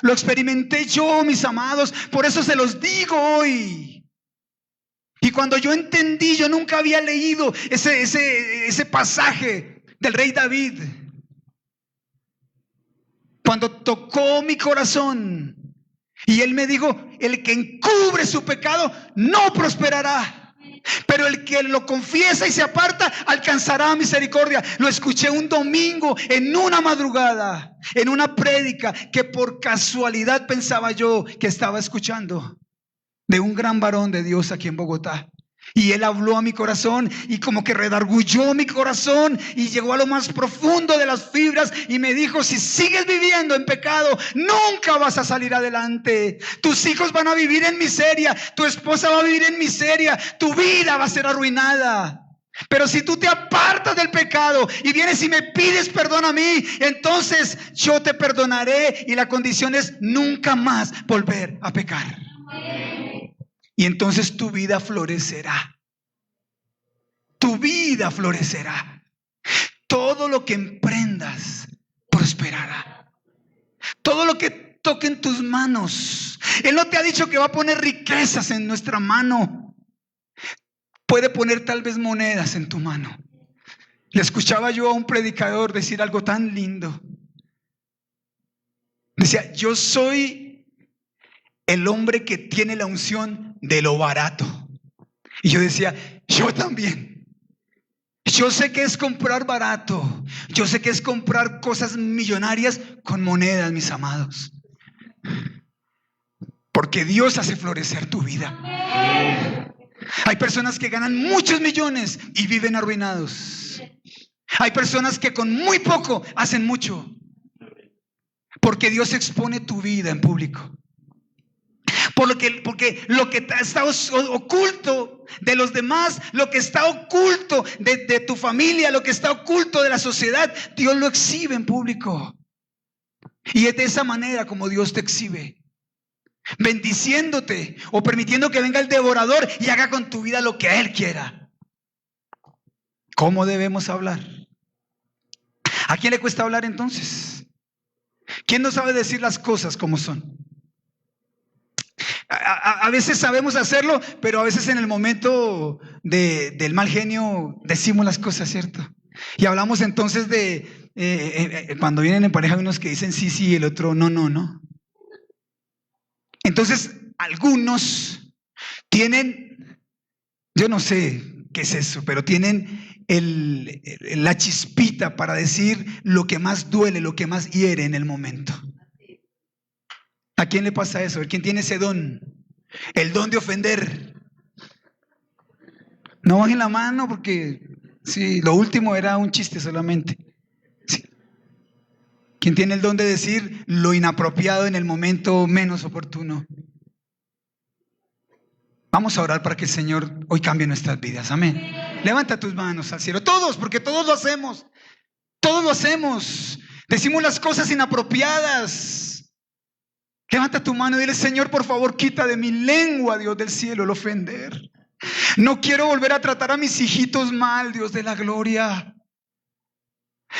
Lo experimenté yo, mis amados, por eso se los digo hoy. Y cuando yo entendí, yo nunca había leído ese pasaje del rey David. Cuando tocó mi corazón y él me dijo: el que encubre su pecado no prosperará, pero el que lo confiesa y se aparta alcanzará misericordia. Lo escuché un domingo en una madrugada, en una prédica que por casualidad pensaba yo que estaba escuchando, de un gran varón de Dios aquí en Bogotá. Y él habló a mi corazón y como que redargulló mi corazón y llegó a lo más profundo de las fibras y me dijo: si sigues viviendo en pecado, nunca vas a salir adelante. Tus hijos van a vivir en miseria, tu esposa va a vivir en miseria, tu vida va a ser arruinada. Pero si tú te apartas del pecado y vienes y me pides perdón a mí, entonces yo te perdonaré, y la condición es nunca más volver a pecar. Y entonces tu vida florecerá. Tu vida florecerá. Todo lo que emprendas prosperará. Todo lo que toque en tus manos. Él no te ha dicho que va a poner riquezas en nuestra mano. Puede poner tal vez monedas en tu mano. Le escuchaba yo a un predicador decir algo tan lindo. Decía, yo soy el hombre que tiene la unción de lo barato. Y yo decía, yo también. Yo sé que es comprar barato. Yo sé que es comprar cosas millonarias con monedas, mis amados. Porque Dios hace florecer tu vida. Hay personas que ganan muchos millones y viven arruinados. Hay personas que con muy poco hacen mucho. Porque Dios expone tu vida en público. Porque lo que está oculto de los demás, lo que está oculto de tu familia, lo que está oculto de la sociedad, Dios lo exhibe en público. Y es de esa manera como Dios te exhibe. Bendiciéndote o permitiendo que venga el devorador y haga con tu vida lo que Él quiera. ¿Cómo debemos hablar? ¿A quién le cuesta hablar entonces? ¿Quién no sabe decir las cosas como son? A veces sabemos hacerlo, pero a veces en el momento del mal genio decimos las cosas, ¿cierto? Y hablamos entonces cuando vienen en pareja, hay unos que dicen sí, sí, y el otro no, no, no. Entonces, algunos tienen, yo no sé qué es eso, pero tienen la chispita para decir lo que más duele, lo que más hiere en el momento. ¿A quién le pasa eso? ¿Quién tiene ese don? El don de ofender. No bajen la mano porque sí, lo último era un chiste solamente. Sí. ¿Quién tiene el don de decir lo inapropiado en el momento menos oportuno? Vamos a orar para que el Señor hoy cambie nuestras vidas. Amén. Levanta tus manos al cielo. Todos, porque todos lo hacemos. Todos lo hacemos. Decimos las cosas inapropiadas. Levanta tu mano y dile, Señor, por favor, quita de mi lengua, Dios del cielo, el ofender. No quiero volver a tratar a mis hijitos mal, Dios de la gloria.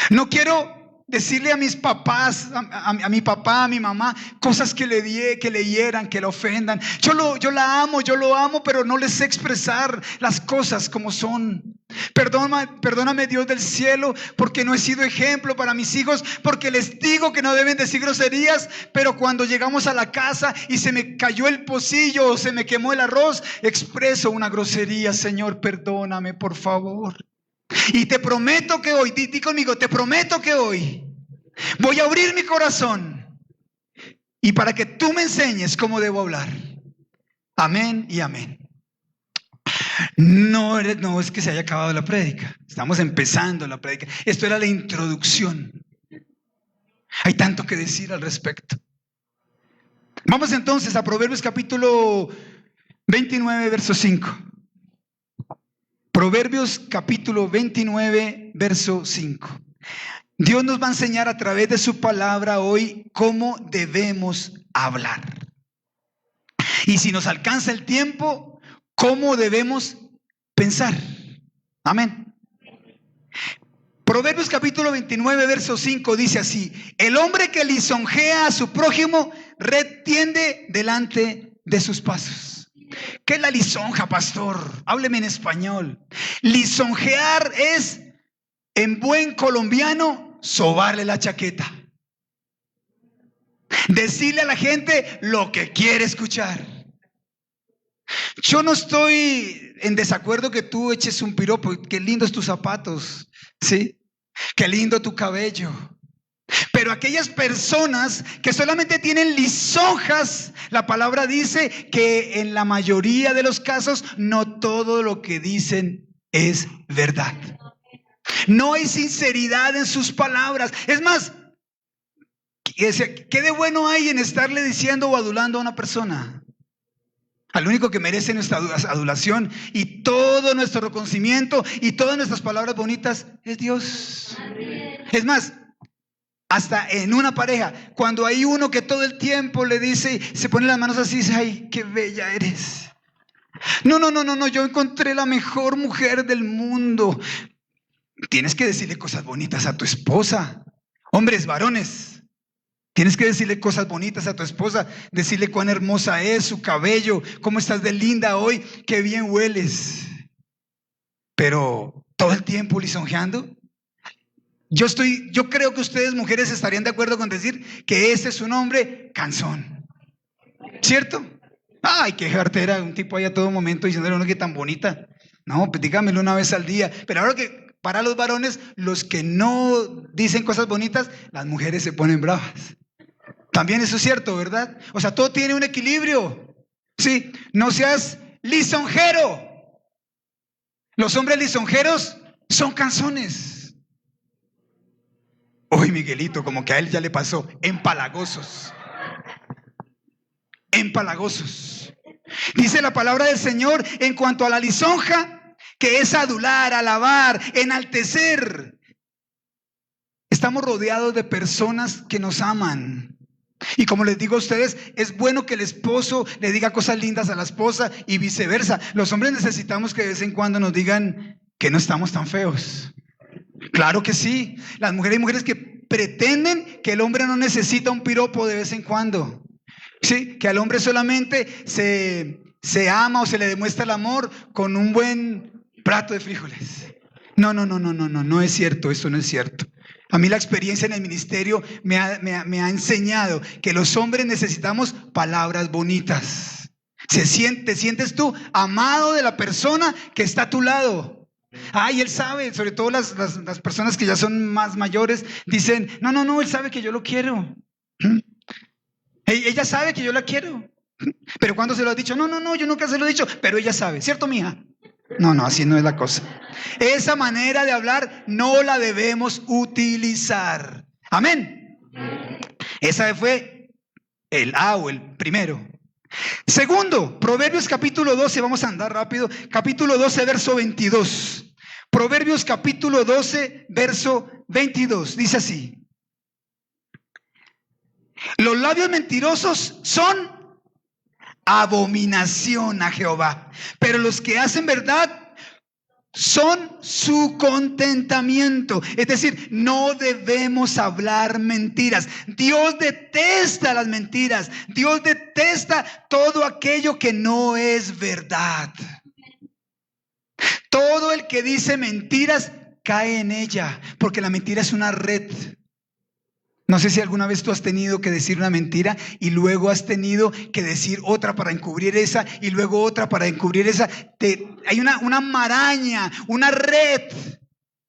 No quiero decirle a mis papás, a mi papá, a mi mamá, cosas que le hieran, que le ofendan. Yo la amo, yo lo amo, pero no les sé expresar las cosas como son. Perdóname, Dios del cielo, porque no he sido ejemplo para mis hijos, porque les digo que no deben decir groserías, pero cuando llegamos a la casa y se me cayó el pocillo o se me quemó el arroz, expreso una grosería. Señor, perdóname, por favor. Y te prometo que hoy, di conmigo, te prometo que hoy voy a abrir mi corazón y para que tú me enseñes cómo debo hablar. Amén y amén. No es que se haya acabado la prédica. Estamos empezando la prédica. Esto era la introducción. Hay tanto que decir al respecto. Vamos entonces a Proverbios capítulo 29, verso 5. Proverbios capítulo 29, verso 5. Dios nos va a enseñar a través de su palabra hoy cómo debemos hablar. Y si nos alcanza el tiempo, cómo debemos pensar. Amén. Proverbios capítulo 29, verso 5 dice así: el hombre que lisonjea a su prójimo retiende delante de sus pasos. ¿Qué es la lisonja, pastor? Hábleme en español. Lisonjear es, en buen colombiano, sobarle la chaqueta. Decirle a la gente lo que quiere escuchar. Yo no estoy en desacuerdo que tú eches un piropo. Qué lindos tus zapatos, ¿sí? Qué lindo tu cabello. Pero aquellas personas que solamente tienen lisonjas, la palabra dice que en la mayoría de los casos no todo lo que dicen es verdad. No hay sinceridad en sus palabras. Es más, ¿qué de bueno hay en estarle diciendo o adulando a una persona? Al único que merece nuestra adulación y todo nuestro reconocimiento y todas nuestras palabras bonitas es Dios. Es más, hasta en una pareja, cuando hay uno que todo el tiempo le dice, se pone las manos así y dice, ay, qué bella eres. No, yo encontré la mejor mujer del mundo. Tienes que decirle cosas bonitas a tu esposa. Hombres, varones, tienes que decirle cosas bonitas a tu esposa. Decirle cuán hermosa es su cabello, cómo estás de linda hoy, qué bien hueles. Pero todo el tiempo lisonjeando, Yo creo que ustedes, mujeres, estarían de acuerdo con decir que ese es un hombre cansón, ¿cierto? Ay, qué jartera, un tipo ahí a todo momento diciéndole a uno que tan bonita. No, pues dígamelo una vez al día. Pero ahora que para los varones, los que no dicen cosas bonitas, las mujeres se ponen bravas. También eso es cierto, ¿verdad? O sea, todo tiene un equilibrio. Sí, no seas lisonjero. Los hombres lisonjeros son cansones. Uy, Miguelito, como que a él ya le pasó. Empalagosos. Empalagosos. Dice la palabra del Señor en cuanto a la lisonja, que es adular, alabar, enaltecer. Estamos rodeados de personas que nos aman. Y como les digo a ustedes, es bueno que el esposo le diga cosas lindas a la esposa y viceversa. Los hombres necesitamos que de vez en cuando nos digan que no estamos tan feos. Claro que sí. Las mujeres, hay mujeres que pretenden que el hombre no necesita un piropo de vez en cuando. Sí, que al hombre solamente se ama o se le demuestra el amor con un buen plato de frijoles. No es cierto, eso no es cierto. A mí la experiencia en el ministerio me ha enseñado que los hombres necesitamos palabras bonitas. ¿Te sientes tú amado de la persona que está a tu lado? Y él sabe, sobre todo las personas que ya son más mayores, dicen, no, él sabe que yo lo quiero. Ella sabe que yo la quiero. Pero cuando se lo has dicho, no, yo nunca se lo he dicho, pero ella sabe, ¿cierto, mija? No, así no es la cosa. Esa manera de hablar no la debemos utilizar. Amén. Esa fue el A o el primero. Segundo, Proverbios capítulo 12, vamos a andar rápido. Capítulo 12, verso 22. Proverbios capítulo 12, verso 22. Dice así: los labios mentirosos son abominación a Jehová, pero los que hacen verdad son su contentamiento. Es decir, no debemos hablar mentiras. Dios detesta las mentiras. Dios detesta todo aquello que no es verdad. Todo el que dice mentiras cae en ella, porque la mentira es una red. No sé si alguna vez tú has tenido que decir una mentira y luego has tenido que decir otra para encubrir esa y luego otra para encubrir esa. Hay una maraña, una red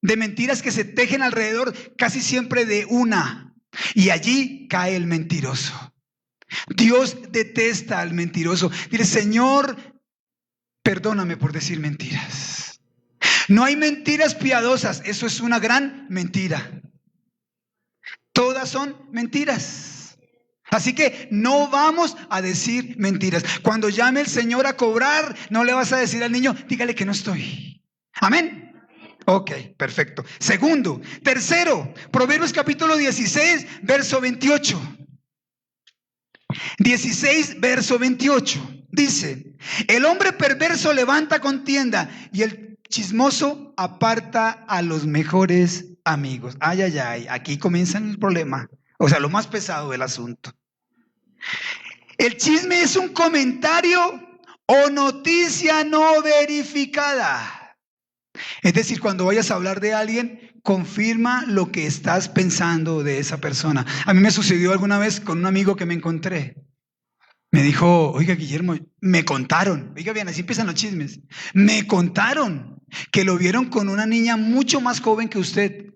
de mentiras que se tejen alrededor casi siempre de una. Y allí cae el mentiroso. Dios detesta al mentiroso. Dile, Señor, perdóname por decir mentiras. No hay mentiras piadosas. Eso es una gran mentira. Todas son mentiras. Así que no vamos a decir mentiras. Cuando llame el Señor a cobrar, no le vas a decir al niño, dígale que no estoy. Amén. Ok, perfecto. Tercero, Proverbios capítulo 16, verso 28. 16, verso 28. Dice, el hombre perverso levanta contienda y el chismoso aparta a los mejores amigos. Aquí comienza el problema. O sea, lo más pesado del asunto. El chisme es un comentario o noticia no verificada. Es decir, cuando vayas a hablar de alguien, confirma lo que estás pensando de esa persona. A mí me sucedió alguna vez con un amigo que me encontré. Me dijo, oiga, Guillermo, me contaron. Oiga, bien, así empiezan los chismes. Me contaron que lo vieron con una niña mucho más joven que usted.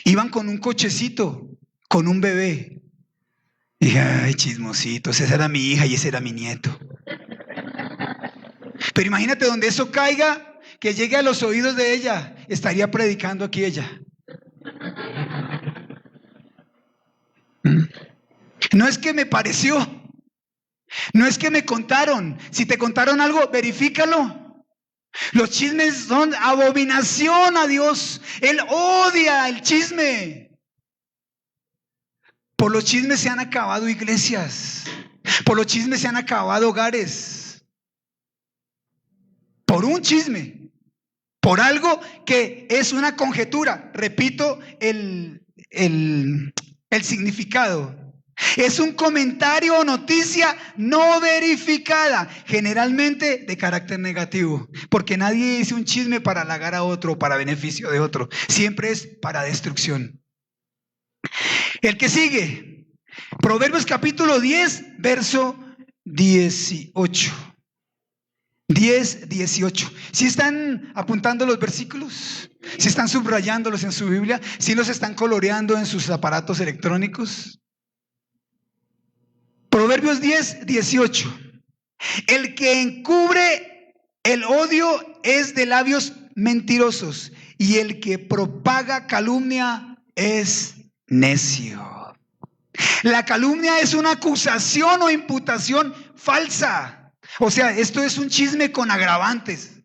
Iban con un cochecito, con un bebé. Dije, ay, chismositos, esa era mi hija y ese era mi nieto. Pero imagínate donde eso caiga, que llegue a los oídos de ella, estaría predicando aquí ella. No es que me pareció, no es que me contaron. Si te contaron algo, verifícalo. Los chismes son abominación a Dios. Él odia el chisme. Por los chismes se han acabado iglesias. Por los chismes se han acabado hogares. Por un chisme. Por algo que es una conjetura. Repito el significado. Es un comentario o noticia no verificada, generalmente de carácter negativo, porque nadie dice un chisme para halagar a otro o para beneficio de otro, siempre es para destrucción. El que sigue, Proverbios capítulo 10, verso 18. 10, 18. ¿Sí están apuntando los versículos? ¿Sí están subrayándolos en su Biblia? ¿Sí los están coloreando en sus aparatos electrónicos? Proverbios 10, 18. El que encubre el odio es de labios mentirosos, y el que propaga calumnia es necio. La calumnia es una acusación o imputación falsa. O sea, esto es un chisme con agravantes.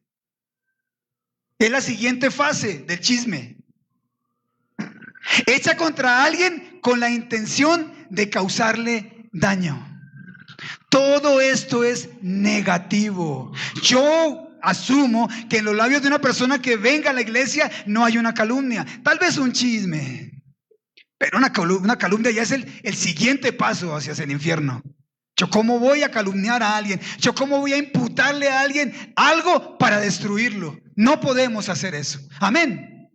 Es la siguiente fase del chisme. Hecha contra alguien con la intención de causarle daño. Todo esto es negativo. Yo asumo que en los labios de una persona que venga a la iglesia no hay una calumnia. Tal vez un chisme, pero una calumnia ya es el siguiente paso hacia el infierno. Yo cómo voy a calumniar a alguien, yo cómo voy a imputarle a alguien algo para destruirlo. No podemos hacer eso. Amén.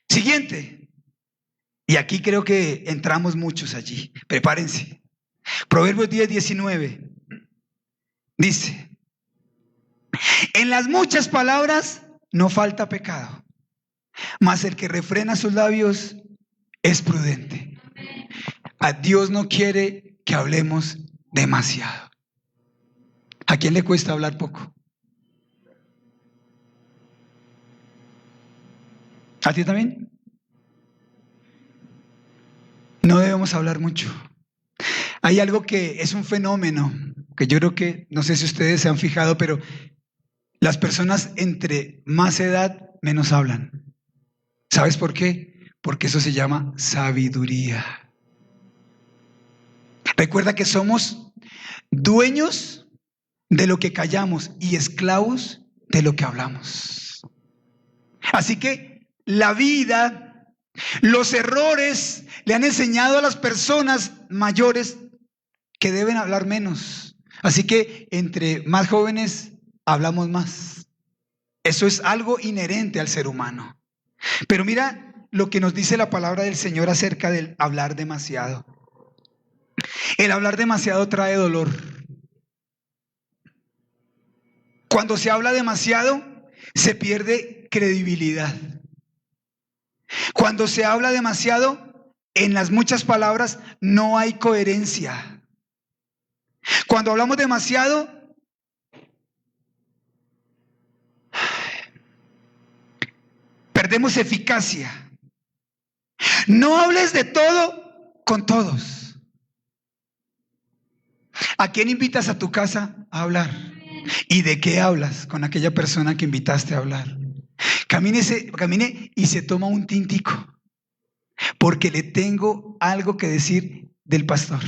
Siguiente. Y aquí creo que entramos muchos allí. Prepárense. Proverbios 10, 19. Dice: en las muchas palabras no falta pecado, mas el que refrena sus labios es prudente. A Dios no quiere que hablemos demasiado. ¿A quién le cuesta hablar poco? ¿A ti también? No debemos hablar mucho. Hay algo que es un fenómeno que yo creo que, no sé si ustedes se han fijado, pero las personas entre más edad menos hablan. ¿Sabes por qué? Porque eso se llama sabiduría. Recuerda que somos dueños de lo que callamos y esclavos de lo que hablamos. Así que la vida, los errores le han enseñado a las personas mayores que deben hablar menos. Así que entre más jóvenes hablamos más. Eso es algo inherente al ser humano. Pero mira lo que nos dice la palabra del Señor acerca del hablar demasiado. El hablar demasiado trae dolor. Cuando se habla demasiado, se pierde credibilidad. Cuando se habla demasiado, en las muchas palabras no hay coherencia. Cuando hablamos demasiado, perdemos eficacia. No hables de todo con todos. ¿A quién invitas a tu casa a hablar? ¿Y de qué hablas con aquella persona que invitaste a hablar? Camine y se toma un tintico, porque le tengo algo que decir del pastor.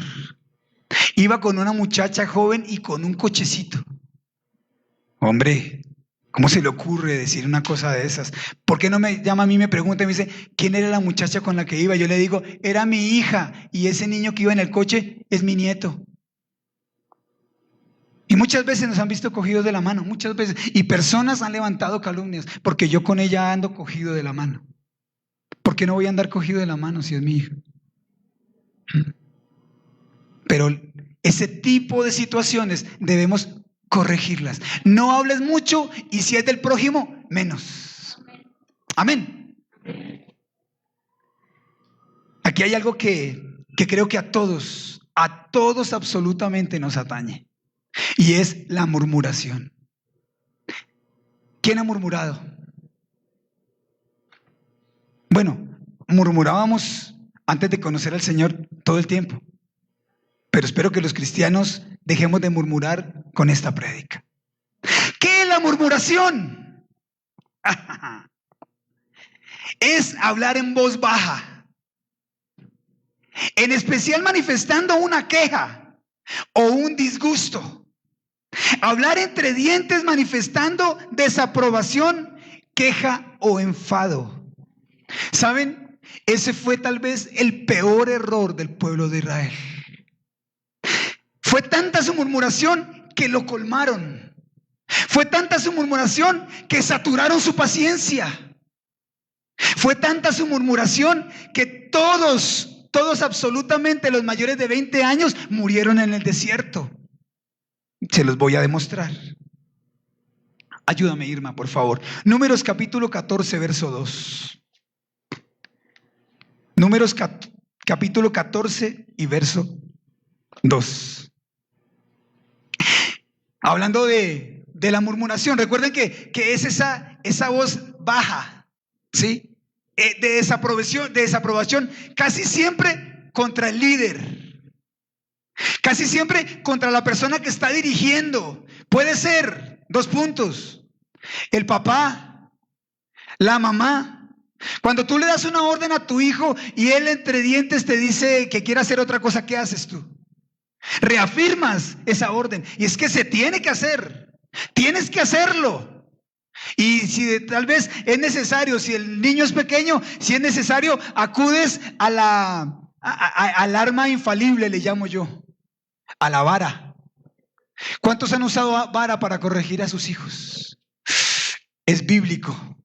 Iba con una muchacha joven y con un cochecito. Hombre, ¿cómo se le ocurre decir una cosa de esas? ¿Por qué no me llama a mí, me pregunta y me dice, ¿quién era la muchacha con la que iba? Yo le digo, era mi hija, y ese niño que iba en el coche es mi nieto. Y muchas veces nos han visto cogidos de la mano, muchas veces. Y personas han levantado calumnias porque yo con ella ando cogido de la mano. ¿Por qué no voy a andar cogido de la mano si es mi hija? Pero ese tipo de situaciones debemos corregirlas. No hables mucho y si es del prójimo, menos. Amén. Aquí hay algo que creo que a todos absolutamente nos atañe. Y es la murmuración. ¿Quién ha murmurado? Bueno, murmurábamos antes de conocer al Señor todo el tiempo. Pero espero que los cristianos dejemos de murmurar con esta prédica. ¿Qué es la murmuración? Es hablar en voz baja, en especial manifestando una queja o un disgusto. Hablar entre dientes manifestando desaprobación, queja o enfado. ¿Saben? ese fue tal vez el peor error del pueblo de Israel. Fue tanta su murmuración que lo colmaron. Fue tanta su murmuración que saturaron su paciencia. Fue tanta su murmuración que todos absolutamente los mayores de 20 años murieron en el desierto. Se los voy a demostrar. Ayúdame, Irma, por favor. Números capítulo 14, verso 2. Números capítulo 14 y verso 2. Hablando de la murmuración, recuerden que es esa voz baja, ¿sí? De desaprobación, casi siempre contra el líder, casi siempre contra la persona que está dirigiendo. Puede ser, 2 puntos, el papá, la mamá. Cuando tú le das una orden a tu hijo y él entre dientes te dice que quiere hacer otra cosa, ¿qué haces tú? Reafirmas esa orden, y es que se tiene que hacer, tienes que hacerlo. Y si tal vez es necesario, si el niño es pequeño, si es necesario, acudes al arma infalible, le llamo yo, a la vara. ¿Cuántos han usado vara para corregir a sus hijos? Es bíblico.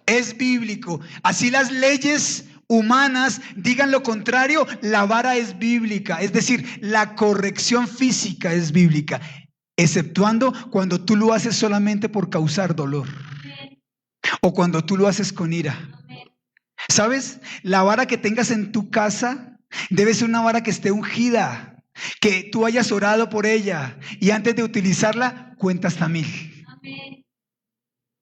Es bíblico. Así las leyes humanas digan lo contrario, la vara es bíblica. Es decir, la corrección física es bíblica, exceptuando cuando tú lo haces solamente por causar dolor o cuando tú lo haces con ira. ¿Sabes? La vara que tengas en tu casa debe ser una vara que esté ungida, que tú hayas orado por ella y antes de utilizarla cuenta hasta 1000.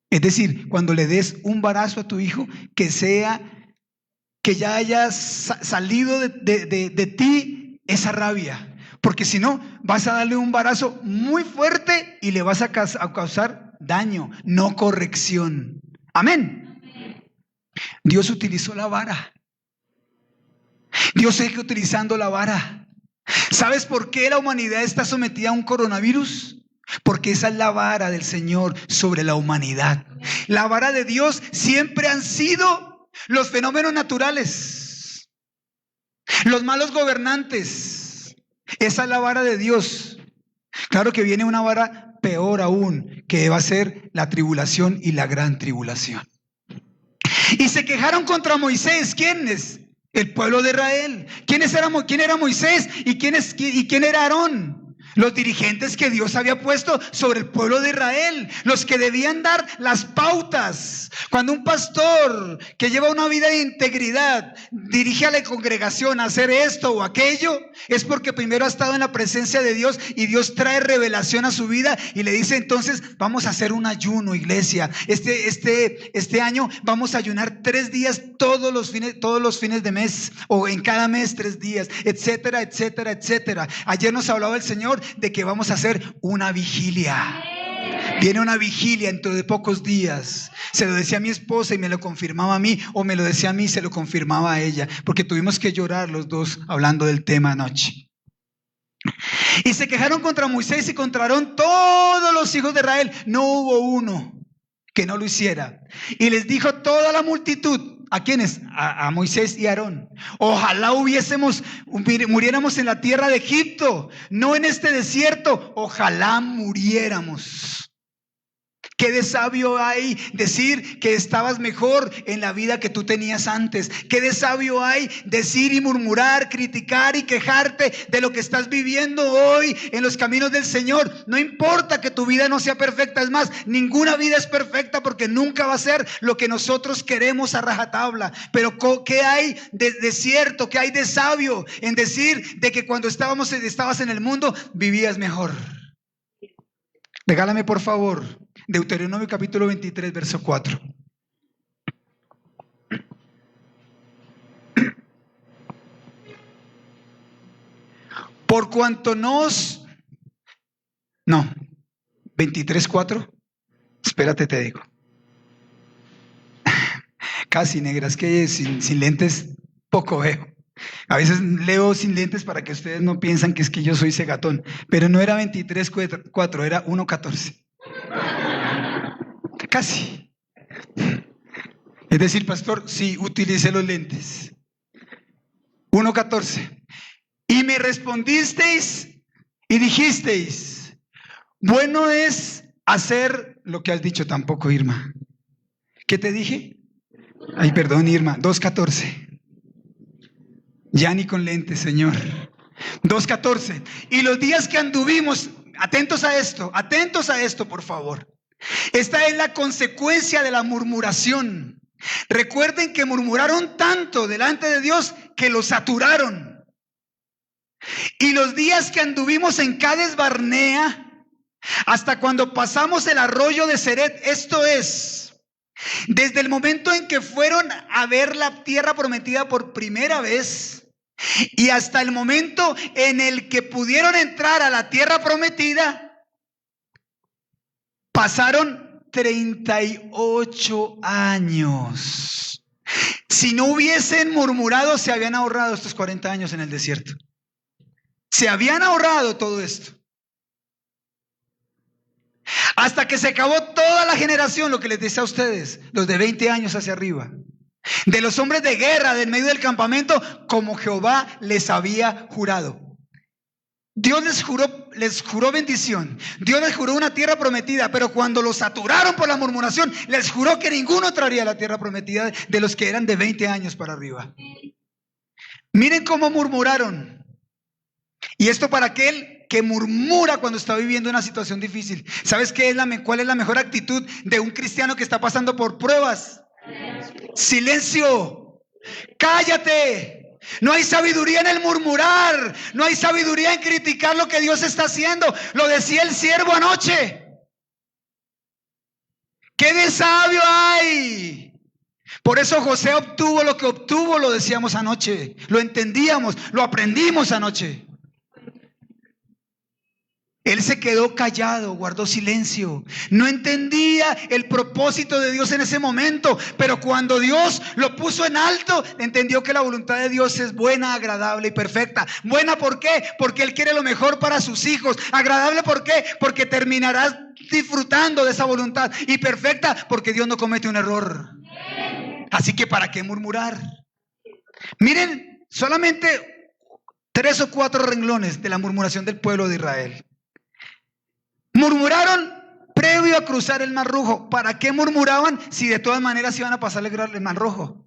Es decir, cuando le des un varazo a tu hijo, que ya haya salido de ti esa rabia. Porque si no, vas a darle un varazo muy fuerte y le vas a causar daño, no corrección. Amén. Dios utilizó la vara. Dios sigue utilizando la vara. ¿Sabes por qué la humanidad está sometida a un coronavirus? Porque esa es la vara del Señor sobre la humanidad. La vara de Dios siempre han sido los fenómenos naturales, los malos gobernantes. Esa es la vara de Dios. Claro que viene una vara peor aún, que va a ser la tribulación y la gran tribulación. Y se quejaron contra Moisés. ¿Quiénes? El pueblo de Israel. ¿Quién era Moisés y quién era Aarón? Los dirigentes que Dios había puesto sobre el pueblo de Israel, los que debían dar las pautas. Cuando un pastor que lleva una vida de integridad dirige a la congregación a hacer esto o aquello, es porque primero ha estado en la presencia de Dios y Dios trae revelación a su vida y le dice: entonces vamos a hacer un ayuno, iglesia. Este año vamos a ayunar 3 días todos los fines de mes, o en cada mes 3 días, etcétera, etcétera, etcétera. Ayer nos hablaba el Señor de que vamos a hacer una vigilia. Viene una vigilia dentro de pocos días. Se lo decía a mi esposa y me lo confirmaba a mí, o me lo decía a mí y se lo confirmaba a ella, porque tuvimos que llorar los dos hablando del tema anoche. Y se quejaron contra Moisés y contra Aarón todos los hijos de Israel. No hubo uno que no lo hiciera. Y les dijo toda la multitud. ¿A quiénes? A Moisés y a Aarón: ojalá muriéramos en la tierra de Egipto, no en este desierto. Ojalá muriéramos. ¿Qué de sabio hay decir que estabas mejor en la vida que tú tenías antes? ¿Qué de sabio hay decir y murmurar, criticar y quejarte de lo que estás viviendo hoy en los caminos del Señor? No importa que tu vida no sea perfecta. Es más, ninguna vida es perfecta, porque nunca va a ser lo que nosotros queremos a rajatabla. Pero ¿qué hay de cierto? ¿Qué hay de sabio en decir de que cuando estabas en el mundo vivías mejor? Regálame por favor Deuteronomio capítulo 23, verso 4. Por cuanto 23, 4. Espérate, te digo. Casi, negras, que sin lentes poco veo. A veces leo sin lentes para que ustedes no piensan que es que yo soy cegatón. Pero no era 23, 4, era 1, 14. Casi. Es decir, pastor, sí, utilicé los lentes. 1:14. Y me respondisteis y dijisteis, bueno es hacer lo que has dicho. Tampoco, Irma. ¿Qué te dije? Ay, perdón, Irma. 2:14. Ya ni con lentes, Señor. 2:14. Y los días que anduvimos, atentos a esto, por favor. Esta es la consecuencia de la murmuración. Recuerden que murmuraron tanto delante de Dios que lo saturaron. Y los días que anduvimos en Cades Barnea, hasta cuando pasamos el arroyo de Ceret, esto es, desde el momento en que fueron a ver la tierra prometida por primera vez y hasta el momento en el que pudieron entrar a la tierra prometida, pasaron 38 años. Si no hubiesen murmurado, se habían ahorrado estos 40 años en el desierto. Se habían ahorrado todo esto. Hasta que se acabó toda la generación, lo que les decía a ustedes, los de 20 años hacia arriba, de los hombres de guerra del medio del campamento, como Jehová les había jurado. Dios les juró bendición. Dios les juró una tierra prometida, pero cuando los saturaron por la murmuración, les juró que ninguno traería la tierra prometida de los que eran de 20 años para arriba. Miren cómo murmuraron. Y esto para aquel que murmura cuando está viviendo una situación difícil. ¿Sabes cuál es la mejor actitud de un cristiano que está pasando por pruebas? Silencio. Cállate. No hay sabiduría en el murmurar. No hay sabiduría en criticar lo que Dios está haciendo. Lo decía el siervo anoche. ¿Qué de sabio hay? Por eso José obtuvo lo que obtuvo, lo decíamos anoche. Lo entendíamos, lo aprendimos anoche. Él se quedó callado, guardó silencio. No entendía el propósito de Dios en ese momento, pero cuando Dios lo puso en alto, entendió que la voluntad de Dios es buena, agradable y perfecta. Buena, ¿por qué? Porque Él quiere lo mejor para sus hijos. Agradable, ¿por qué? Porque terminarás disfrutando de esa voluntad. Y perfecta, porque Dios no comete un error. Así que ¿para qué murmurar? Miren, solamente 3 o 4 renglones de la murmuración del pueblo de Israel. Murmuraron previo a cruzar el Mar Rojo. ¿Para qué murmuraban si de todas maneras iban a pasar el Mar Rojo?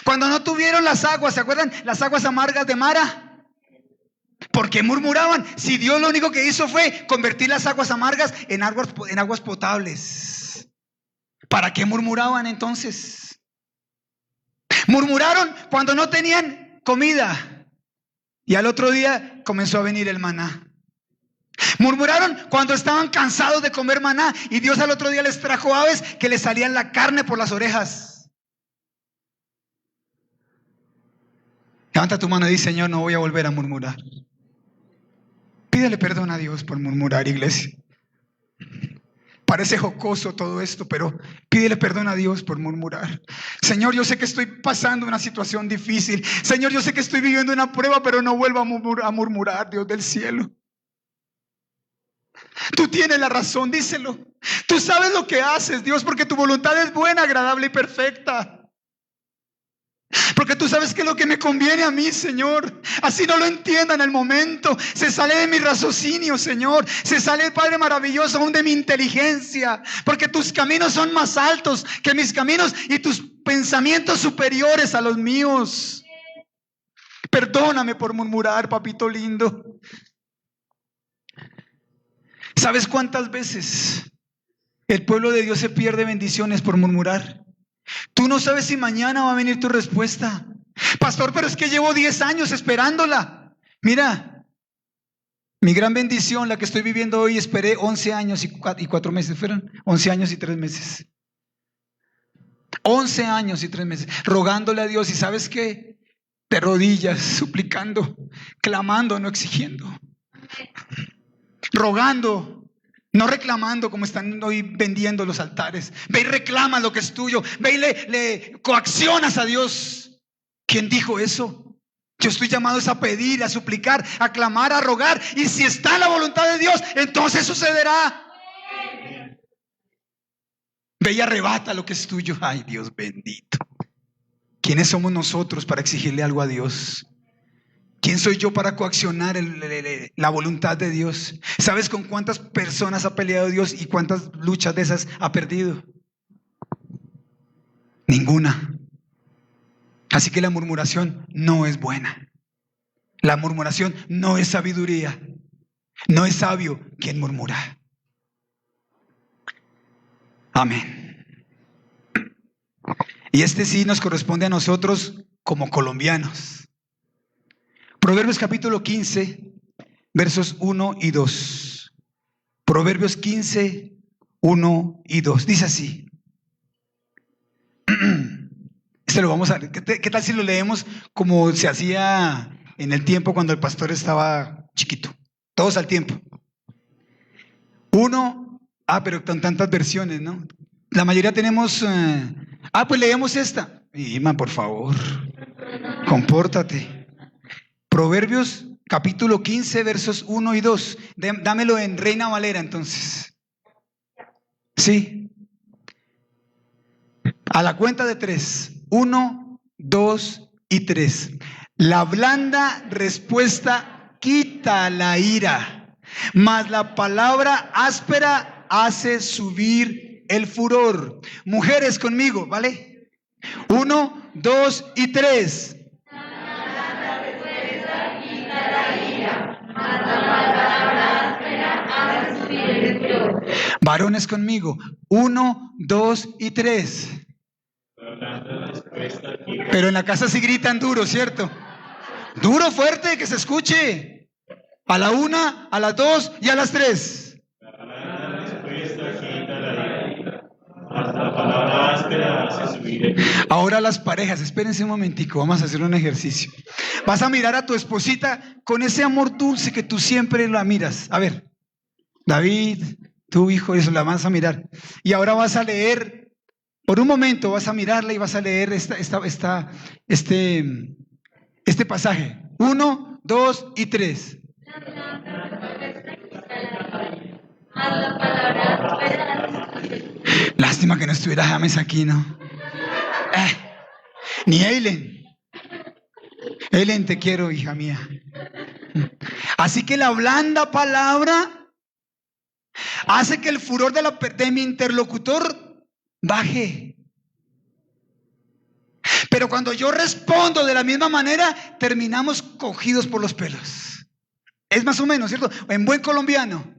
Cuando no tuvieron las aguas, ¿se acuerdan? Las aguas amargas de Mara. ¿Por qué murmuraban? Si Dios lo único que hizo fue convertir las aguas amargas en aguas potables. ¿Para qué murmuraban entonces? Murmuraron cuando no tenían comida y al otro día comenzó a venir el maná. Murmuraron cuando estaban cansados de comer maná y Dios al otro día les trajo aves que les salían la carne por las orejas. Levanta tu mano y dice: Señor, no voy a volver a murmurar. Pídele perdón a Dios por murmurar, iglesia. Parece jocoso todo esto, pero pídele perdón a Dios por murmurar. Señor, yo sé que estoy pasando una situación difícil. Señor, yo sé que estoy viviendo una prueba, pero no vuelvo a murmurar, Dios del cielo. Tú tienes la razón, díselo. Tú sabes lo que haces, Dios, porque tu voluntad es buena, agradable y perfecta. Porque tú sabes que es lo que me conviene a mí, Señor. Así no lo entienda en el momento. Se sale de mi raciocinio, Señor. Se sale, Padre maravilloso, aún de mi inteligencia. Porque tus caminos son más altos que mis caminos y tus pensamientos superiores a los míos. Perdóname por murmurar, papito lindo. ¿Sabes cuántas veces el pueblo de Dios se pierde bendiciones por murmurar? Tú no sabes si mañana va a venir tu respuesta. Pastor, pero es que llevo 10 años esperándola. Mira, mi gran bendición, la que estoy viviendo hoy, esperé 11 años y 4 meses. Fueron 11 años y 3 meses. 11 años y 3 meses, rogándole a Dios. ¿Y sabes qué? De rodillas, suplicando, clamando, no exigiendo. Rogando, no reclamando como están hoy vendiendo los altares. Ve y reclama lo que es tuyo. Ve y le coaccionas a Dios. ¿Quién dijo eso? Yo estoy llamado a pedir, a suplicar, a clamar, a rogar. Y si está en la voluntad de Dios, entonces sucederá. Ve y arrebata lo que es tuyo. Ay, Dios bendito. ¿Quiénes somos nosotros para exigirle algo a Dios? ¿Quién soy yo para coaccionar la voluntad de Dios? ¿Sabes con cuántas personas ha peleado Dios y cuántas luchas de esas ha perdido? Ninguna. Así que la murmuración no es buena. La murmuración no es sabiduría. No es sabio quien murmura. Amén. Y este sí nos corresponde a nosotros como colombianos. Proverbios capítulo 15, versos 1 y 2. Proverbios 15, 1 y 2. Dice así. Este lo vamos a ver. ¿Qué tal si lo leemos como se hacía en el tiempo cuando el pastor estaba chiquito? Todos al tiempo. Pero con tantas versiones, ¿no? La mayoría tenemos... pues leemos esta. Ima, por favor, compórtate. Proverbios capítulo 15, versos 1 y 2. Dámelo en Reina Valera entonces. Sí. A la cuenta de 3. 1, 2 y 3. La blanda respuesta quita la ira, mas la palabra áspera hace subir el furor. Mujeres conmigo, ¿vale? 1, 2 y 3. Varones conmigo. 1, 2 y 3. Pero en la casa sí gritan duro, ¿cierto? Duro, fuerte, que se escuche. A la 1, a las 2 y a las 3. Ahora las parejas, espérense un momentico, vamos a hacer un ejercicio. Vas a mirar a tu esposita con ese amor dulce que tú siempre la miras. A ver, David, tu hijo, eso la vas a mirar. Y ahora vas a leer, por un momento vas a mirarla y vas a leer este pasaje. 1, 2 y 3. Lástima que no estuviera James aquí, ¿no? Ni Eileen. Eileen, te quiero, hija mía. Así que la blanda palabra hace que el furor de mi interlocutor baje. Pero cuando yo respondo de la misma manera, terminamos cogidos por los pelos. Es más o menos, ¿cierto? En buen colombiano.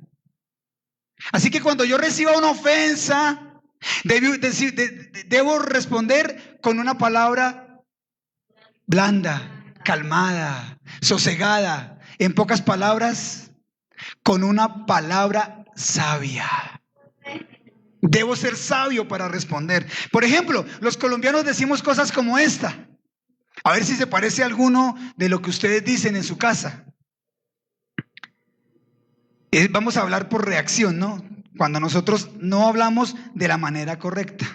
Así que cuando yo reciba una ofensa, debo responder con una palabra blanda, calmada, sosegada. En pocas palabras, con una palabra sabia. Debo ser sabio para responder. Por ejemplo, los colombianos decimos cosas como esta. A ver si se parece a alguno de lo que ustedes dicen en su casa. Vamos a hablar por reacción, ¿no? Cuando nosotros no hablamos de la manera correcta.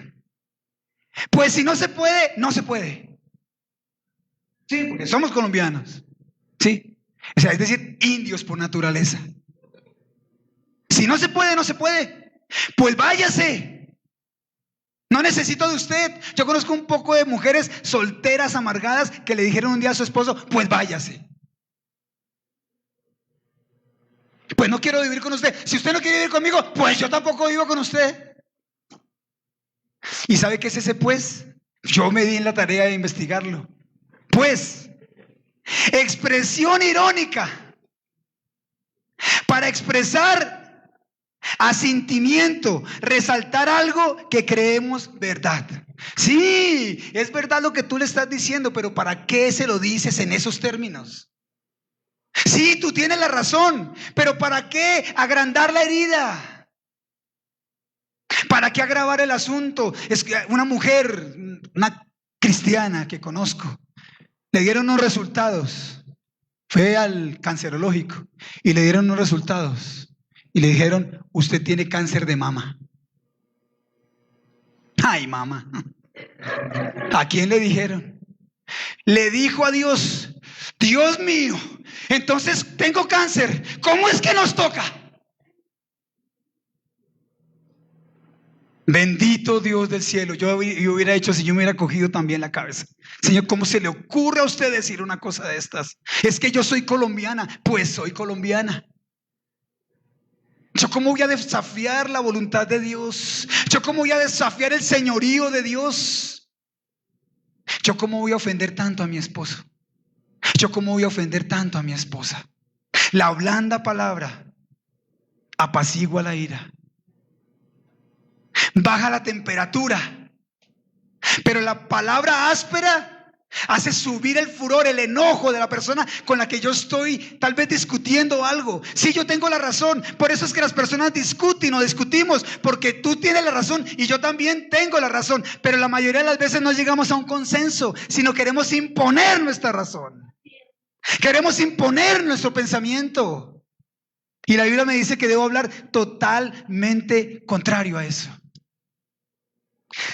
Pues si no se puede, no se puede. Sí, porque somos colombianos. Sí. O sea, es decir, indios por naturaleza. Si no se puede, no se puede. Pues váyase. No necesito de usted. Yo conozco un poco de mujeres solteras, amargadas, que le dijeron un día a su esposo, pues váyase. Pues no quiero vivir con usted. Si usted no quiere vivir conmigo, pues yo tampoco vivo con usted. ¿Y sabe qué es ese pues? Yo me di en la tarea de investigarlo. Pues, expresión irónica para expresar asentimiento, resaltar algo que creemos verdad. Sí, es verdad lo que tú le estás diciendo, pero ¿para qué se lo dices en esos términos? Sí, tú tienes la razón, pero ¿para qué agrandar la herida? ¿Para qué agravar el asunto? Es que una mujer, una cristiana que conozco, le dieron unos resultados. Fue al cancerológico y le dieron unos resultados. Y le dijeron, usted tiene cáncer de mama. Ay, mamá. ¿A quién le dijeron? Le dijo a Dios, Dios mío, entonces tengo cáncer. ¿Cómo es que nos toca? Bendito Dios del cielo. Yo hubiera hecho si yo me hubiera cogido también la cabeza. Señor, ¿cómo se le ocurre a usted decir una cosa de estas? Es que yo soy colombiana. Pues soy colombiana. ¿Yo cómo voy a desafiar la voluntad de Dios? ¿Yo cómo voy a desafiar el señorío de Dios? ¿Yo cómo voy a ofender tanto a mi esposo? ¿Yo cómo voy a ofender tanto a mi esposa? La blanda palabra apacigua la ira, baja la temperatura, pero la palabra áspera hace subir el furor, el enojo de la persona con la que yo estoy tal vez discutiendo algo. Sí, yo tengo la razón. Por eso es que las personas discuten o discutimos, porque tú tienes la razón y yo también tengo la razón. Pero la mayoría de las veces no llegamos a un consenso, sino queremos imponer nuestra razón. Queremos imponer nuestro pensamiento. Y la Biblia me dice que debo hablar totalmente contrario a eso.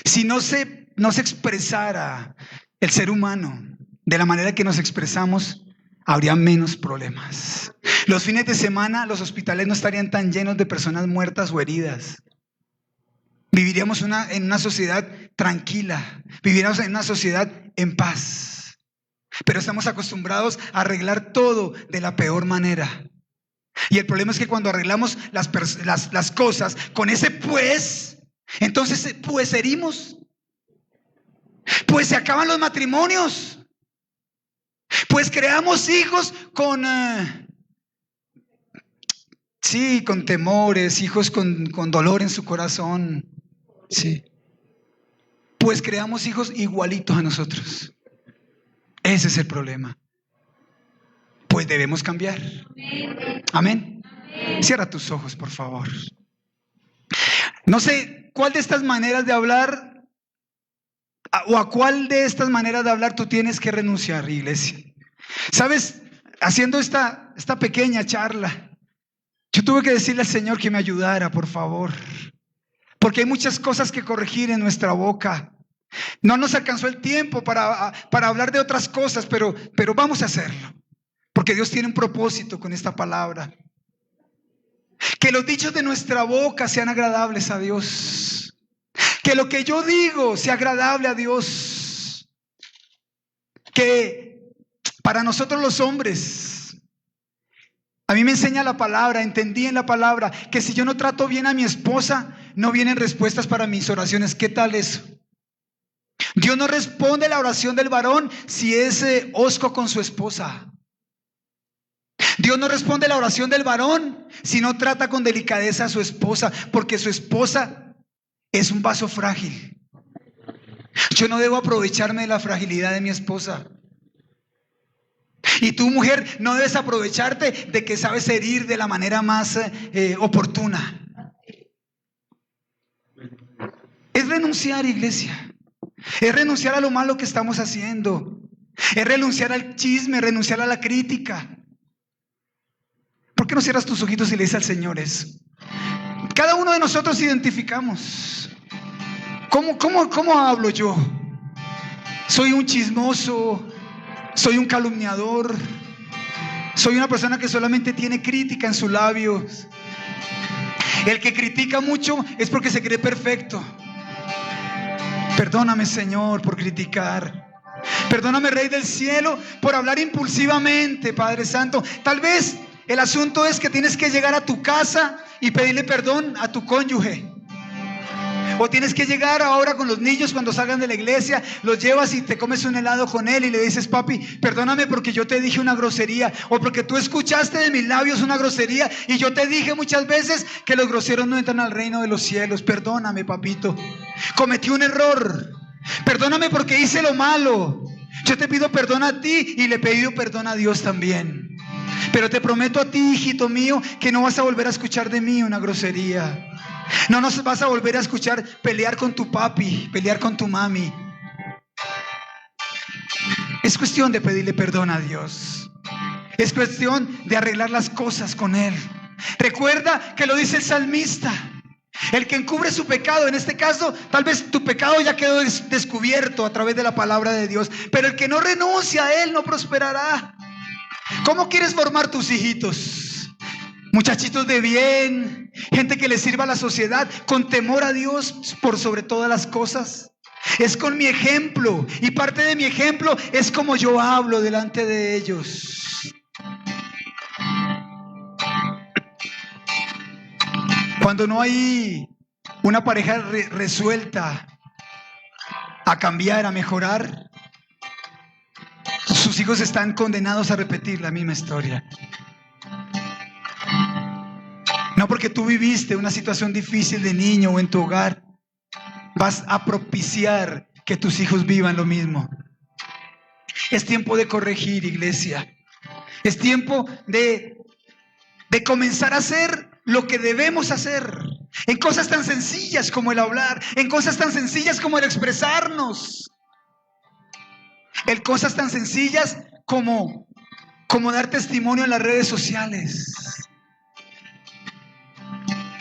Si no se expresara el ser humano de la manera que nos expresamos, habría menos problemas. Los fines de semana los hospitales no estarían tan llenos de personas muertas o heridas. Viviríamos en una sociedad tranquila, viviríamos en una sociedad en paz. Pero estamos acostumbrados a arreglar todo de la peor manera. Y el problema es que cuando arreglamos las cosas con ese pues, entonces pues herimos. Pues se acaban los matrimonios. Pues creamos hijos con temores, hijos con dolor en su corazón. Sí. Pues creamos hijos igualitos a nosotros. Ese es el problema. Pues debemos cambiar. Amén. Cierra tus ojos, por favor. No sé cuál de estas maneras de hablar o a cuál de estas maneras de hablar tú tienes que renunciar, iglesia. ¿Sabes? Haciendo esta pequeña charla, yo tuve que decirle al Señor que me ayudara, por favor. Porque hay muchas cosas que corregir en nuestra boca. No nos alcanzó el tiempo para hablar de otras cosas, pero vamos a hacerlo. Porque Dios tiene un propósito con esta palabra. Que los dichos de nuestra boca sean agradables a Dios. Que lo que yo digo sea agradable a Dios. Que para nosotros los hombres, a mí me enseña la palabra, entendí en la palabra, que si yo no trato bien a mi esposa, no vienen respuestas para mis oraciones. ¿Qué tal eso? Dios no responde la oración del varón si es hosco con su esposa. Dios no responde la oración del varón si no trata con delicadeza a su esposa, porque su esposa es un vaso frágil. Yo no debo aprovecharme de la fragilidad de mi esposa. Y tú, mujer, no debes aprovecharte de que sabes herir de la manera más oportuna. Es renunciar, iglesia. Es renunciar a lo malo que estamos haciendo. Es renunciar al chisme, renunciar a la crítica. ¿Por qué no cierras tus ojitos y le dices al Señor eso? Cada uno de nosotros identificamos. ¿Cómo hablo yo? ¿Soy un chismoso? ¿Soy un calumniador? ¿Soy una persona que solamente tiene crítica en sus labios? El que critica mucho es porque se cree perfecto. Perdóname, Señor, por criticar. Perdóname, Rey del Cielo, por hablar impulsivamente, Padre Santo. Tal vez el asunto es que tienes que llegar a tu casa y pedirle perdón a tu cónyuge. O tienes que llegar ahora con los niños cuando salgan de la iglesia, los llevas y te comes un helado con él y le dices: papi, perdóname porque yo te dije una grosería, o porque tú escuchaste de mis labios una grosería y yo te dije muchas veces que los groseros no entran al reino de los cielos. Perdóname, papito, cometí un error. Perdóname porque hice lo malo. Yo te pido perdón a ti y le he pedido perdón a Dios también. Pero te prometo a ti, hijito mío, que no vas a volver a escuchar de mí una grosería. No nos vas a volver a escuchar pelear con tu papi, pelear con tu mami. Es cuestión de pedirle perdón a Dios. Es cuestión de arreglar las cosas con Él. Recuerda que lo dice el salmista: el que encubre su pecado, en este caso, tal vez tu pecado ya quedó descubierto a través de la palabra de Dios, pero el que no renuncia a Él no prosperará. ¿Cómo quieres formar tus hijitos? Muchachitos de bien, gente que le sirva a la sociedad con temor a Dios por sobre todas las cosas. Es con mi ejemplo, y parte de mi ejemplo es como yo hablo delante de ellos. Cuando no hay una pareja resuelta a cambiar, a mejorar, sus hijos están condenados a repetir la misma historia. No porque tú viviste una situación difícil de niño o en tu hogar, vas a propiciar que tus hijos vivan lo mismo. Es tiempo de corregir, iglesia. Es tiempo de comenzar a hacer lo que debemos hacer. En cosas tan sencillas como el hablar, en cosas tan sencillas como el expresarnos, en cosas tan sencillas como dar testimonio en las redes sociales.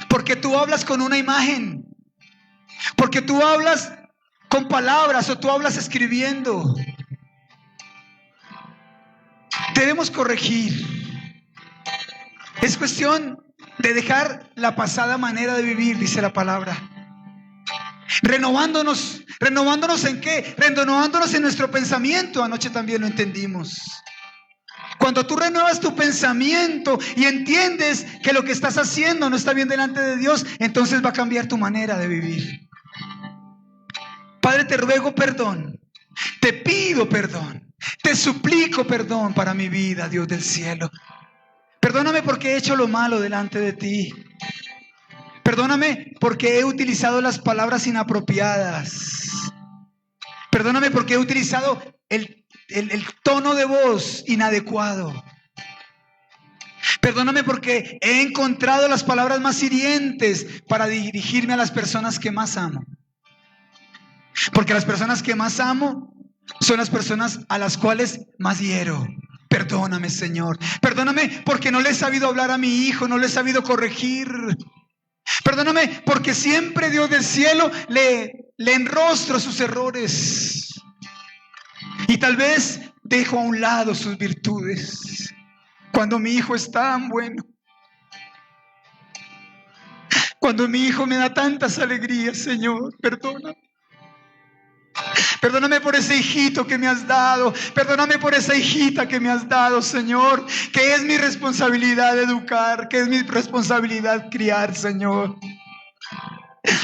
Porque tú hablas con una imagen, porque tú hablas con palabras o tú hablas escribiendo. Debemos corregir. Es cuestión de dejar la pasada manera de vivir, dice la palabra. Renovándonos ¿en qué? Renovándonos en nuestro pensamiento. Anoche también lo entendimos. Cuando tú renuevas tu pensamiento y entiendes que lo que estás haciendo no está bien delante de Dios, entonces va a cambiar tu manera de vivir. Padre, te ruego perdón, te pido perdón, te suplico perdón para mi vida, Dios del cielo. Perdóname porque he hecho lo malo delante de ti. Perdóname porque he utilizado las palabras inapropiadas. Perdóname porque he utilizado el tono de voz inadecuado. Perdóname porque he encontrado las palabras más hirientes para dirigirme a las personas que más amo. Porque las personas que más amo son las personas a las cuales más hiero. Perdóname, Señor. Perdóname porque no le he sabido hablar a mi hijo, no le he sabido corregir. Perdóname porque siempre, Dios del cielo, le enrostro sus errores. Y tal vez dejo a un lado sus virtudes. Cuando mi hijo es tan bueno. Cuando mi hijo me da tantas alegrías, Señor, perdóname. Perdóname por ese hijito que me has dado. Perdóname por esa hijita que me has dado, Señor. Que es mi responsabilidad educar, que es mi responsabilidad criar, Señor.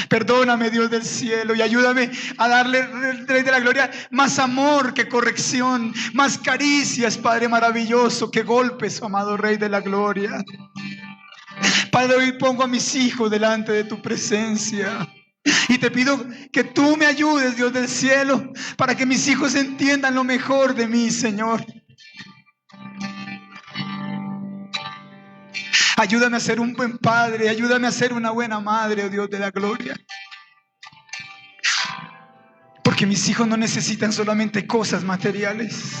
Perdóname, Dios del cielo, y ayúdame a darle, Rey de la Gloria, más amor que corrección, más caricias, Padre maravilloso, que golpes, amado Rey de la Gloria. Padre, hoy pongo a mis hijos delante de tu presencia. Y te pido que tú me ayudes, Dios del cielo, para que mis hijos entiendan lo mejor de mí, Señor. Ayúdame a ser un buen padre, ayúdame a ser una buena madre, oh Dios de la gloria. Porque mis hijos no necesitan solamente cosas materiales.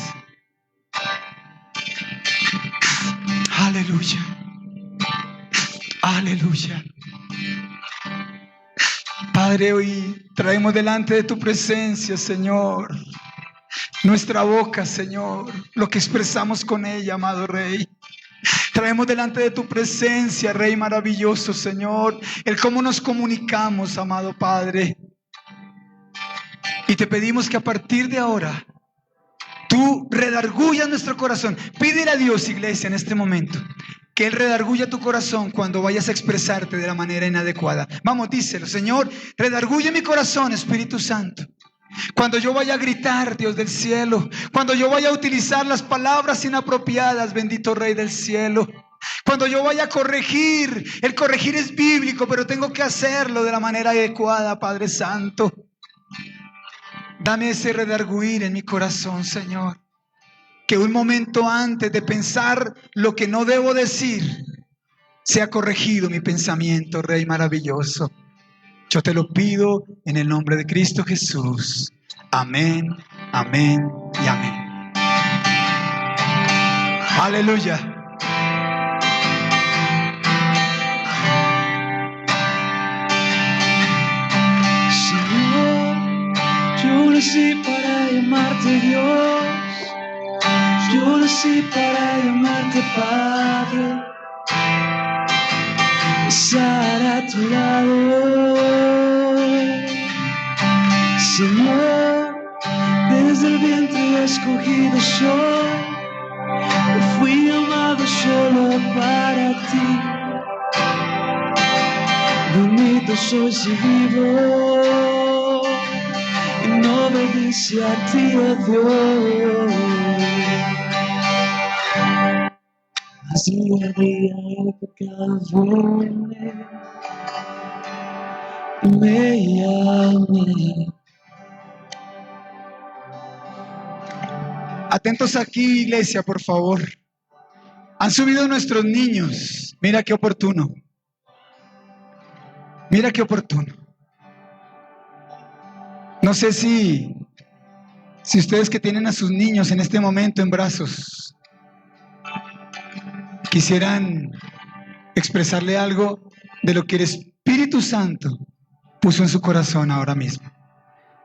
Aleluya. Aleluya. Padre, hoy traemos delante de tu presencia, Señor, nuestra boca, Señor, lo que expresamos con ella, amado Rey. Traemos delante de tu presencia, Rey maravilloso, Señor, el cómo nos comunicamos, amado Padre. Y te pedimos que a partir de ahora, tú redargullas nuestro corazón. Pídele a Dios, iglesia, en este momento, que Él redarguya tu corazón cuando vayas a expresarte de la manera inadecuada. Vamos, díselo, Señor, redarguye mi corazón, Espíritu Santo. Cuando yo vaya a gritar, Dios del cielo, cuando yo vaya a utilizar las palabras inapropiadas, bendito Rey del cielo, cuando yo vaya a corregir, el corregir es bíblico, pero tengo que hacerlo de la manera adecuada, Padre Santo. Dame ese redarguir en mi corazón, Señor. Que un momento antes de pensar lo que no debo decir, sea corregido mi pensamiento, Rey maravilloso. Yo te lo pido en el nombre de Cristo Jesús. Amén, amén y amén. Aleluya.
Señor, yo nací para llamarte Dios. Yo nací para llamarte Padre.
estar a tu lado. Señor, desde el vientre escogido soy, fui amado solo para ti. Bendito soy si vivo en obediencia a ti, oh Dios. Mas día a día el pecado viene y me llama.
Atentos aquí, iglesia, por favor. Han subido nuestros niños. Mira qué oportuno. Mira qué oportuno. No sé si ustedes que tienen a sus niños en este momento en brazos quisieran expresarle algo de lo que el Espíritu Santo puso en su corazón ahora mismo.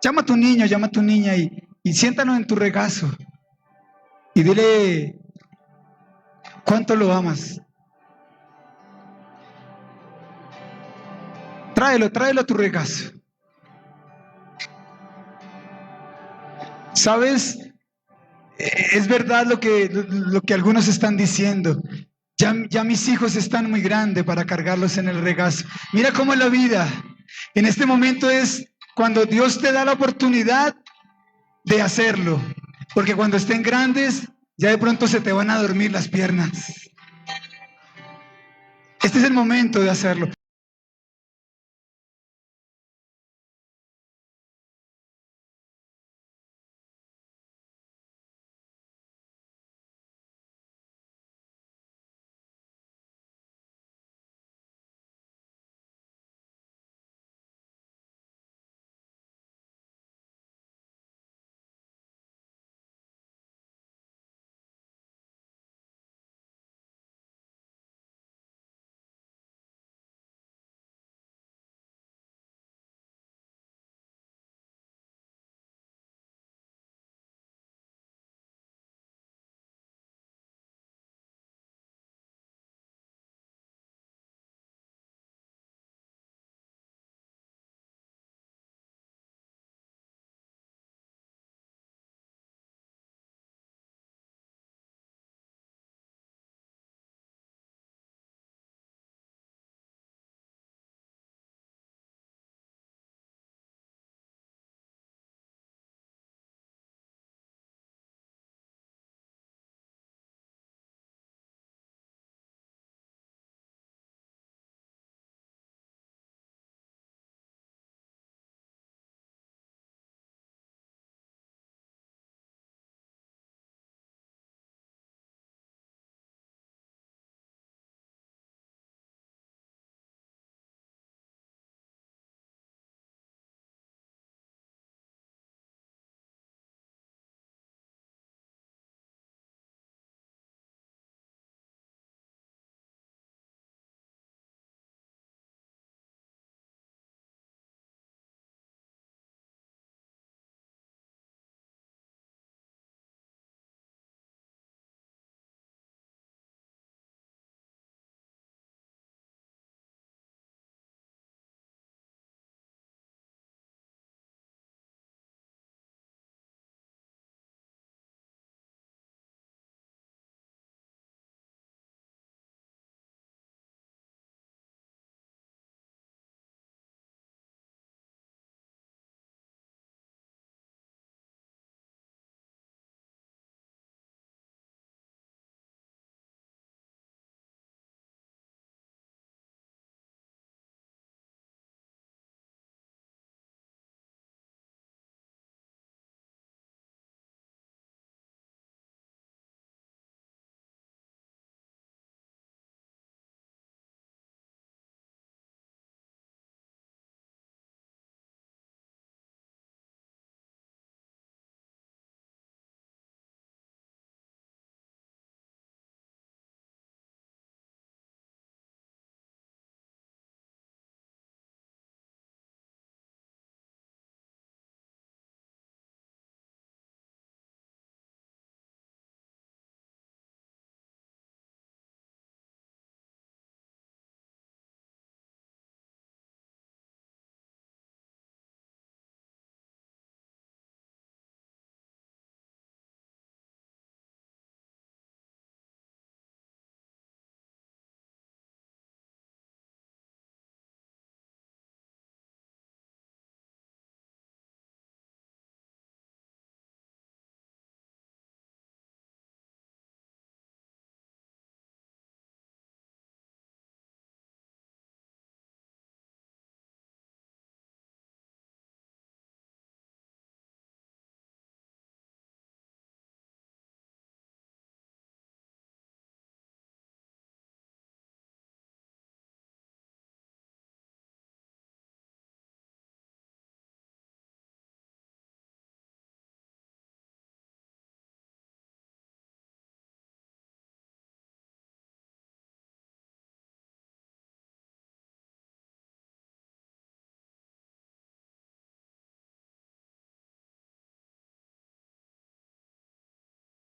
Llama a tu niño, llama a tu niña y siéntalo en tu regazo y dile cuánto lo amas. Tráelo a tu regazo. ¿Sabes? Es verdad lo que algunos están diciendo. Ya mis hijos están muy grandes para cargarlos en el regazo. Mira cómo es la vida. En este momento es cuando Dios te da la oportunidad de hacerlo. Porque cuando estén grandes, ya de pronto se te van a dormir las piernas. Este es el momento de hacerlo.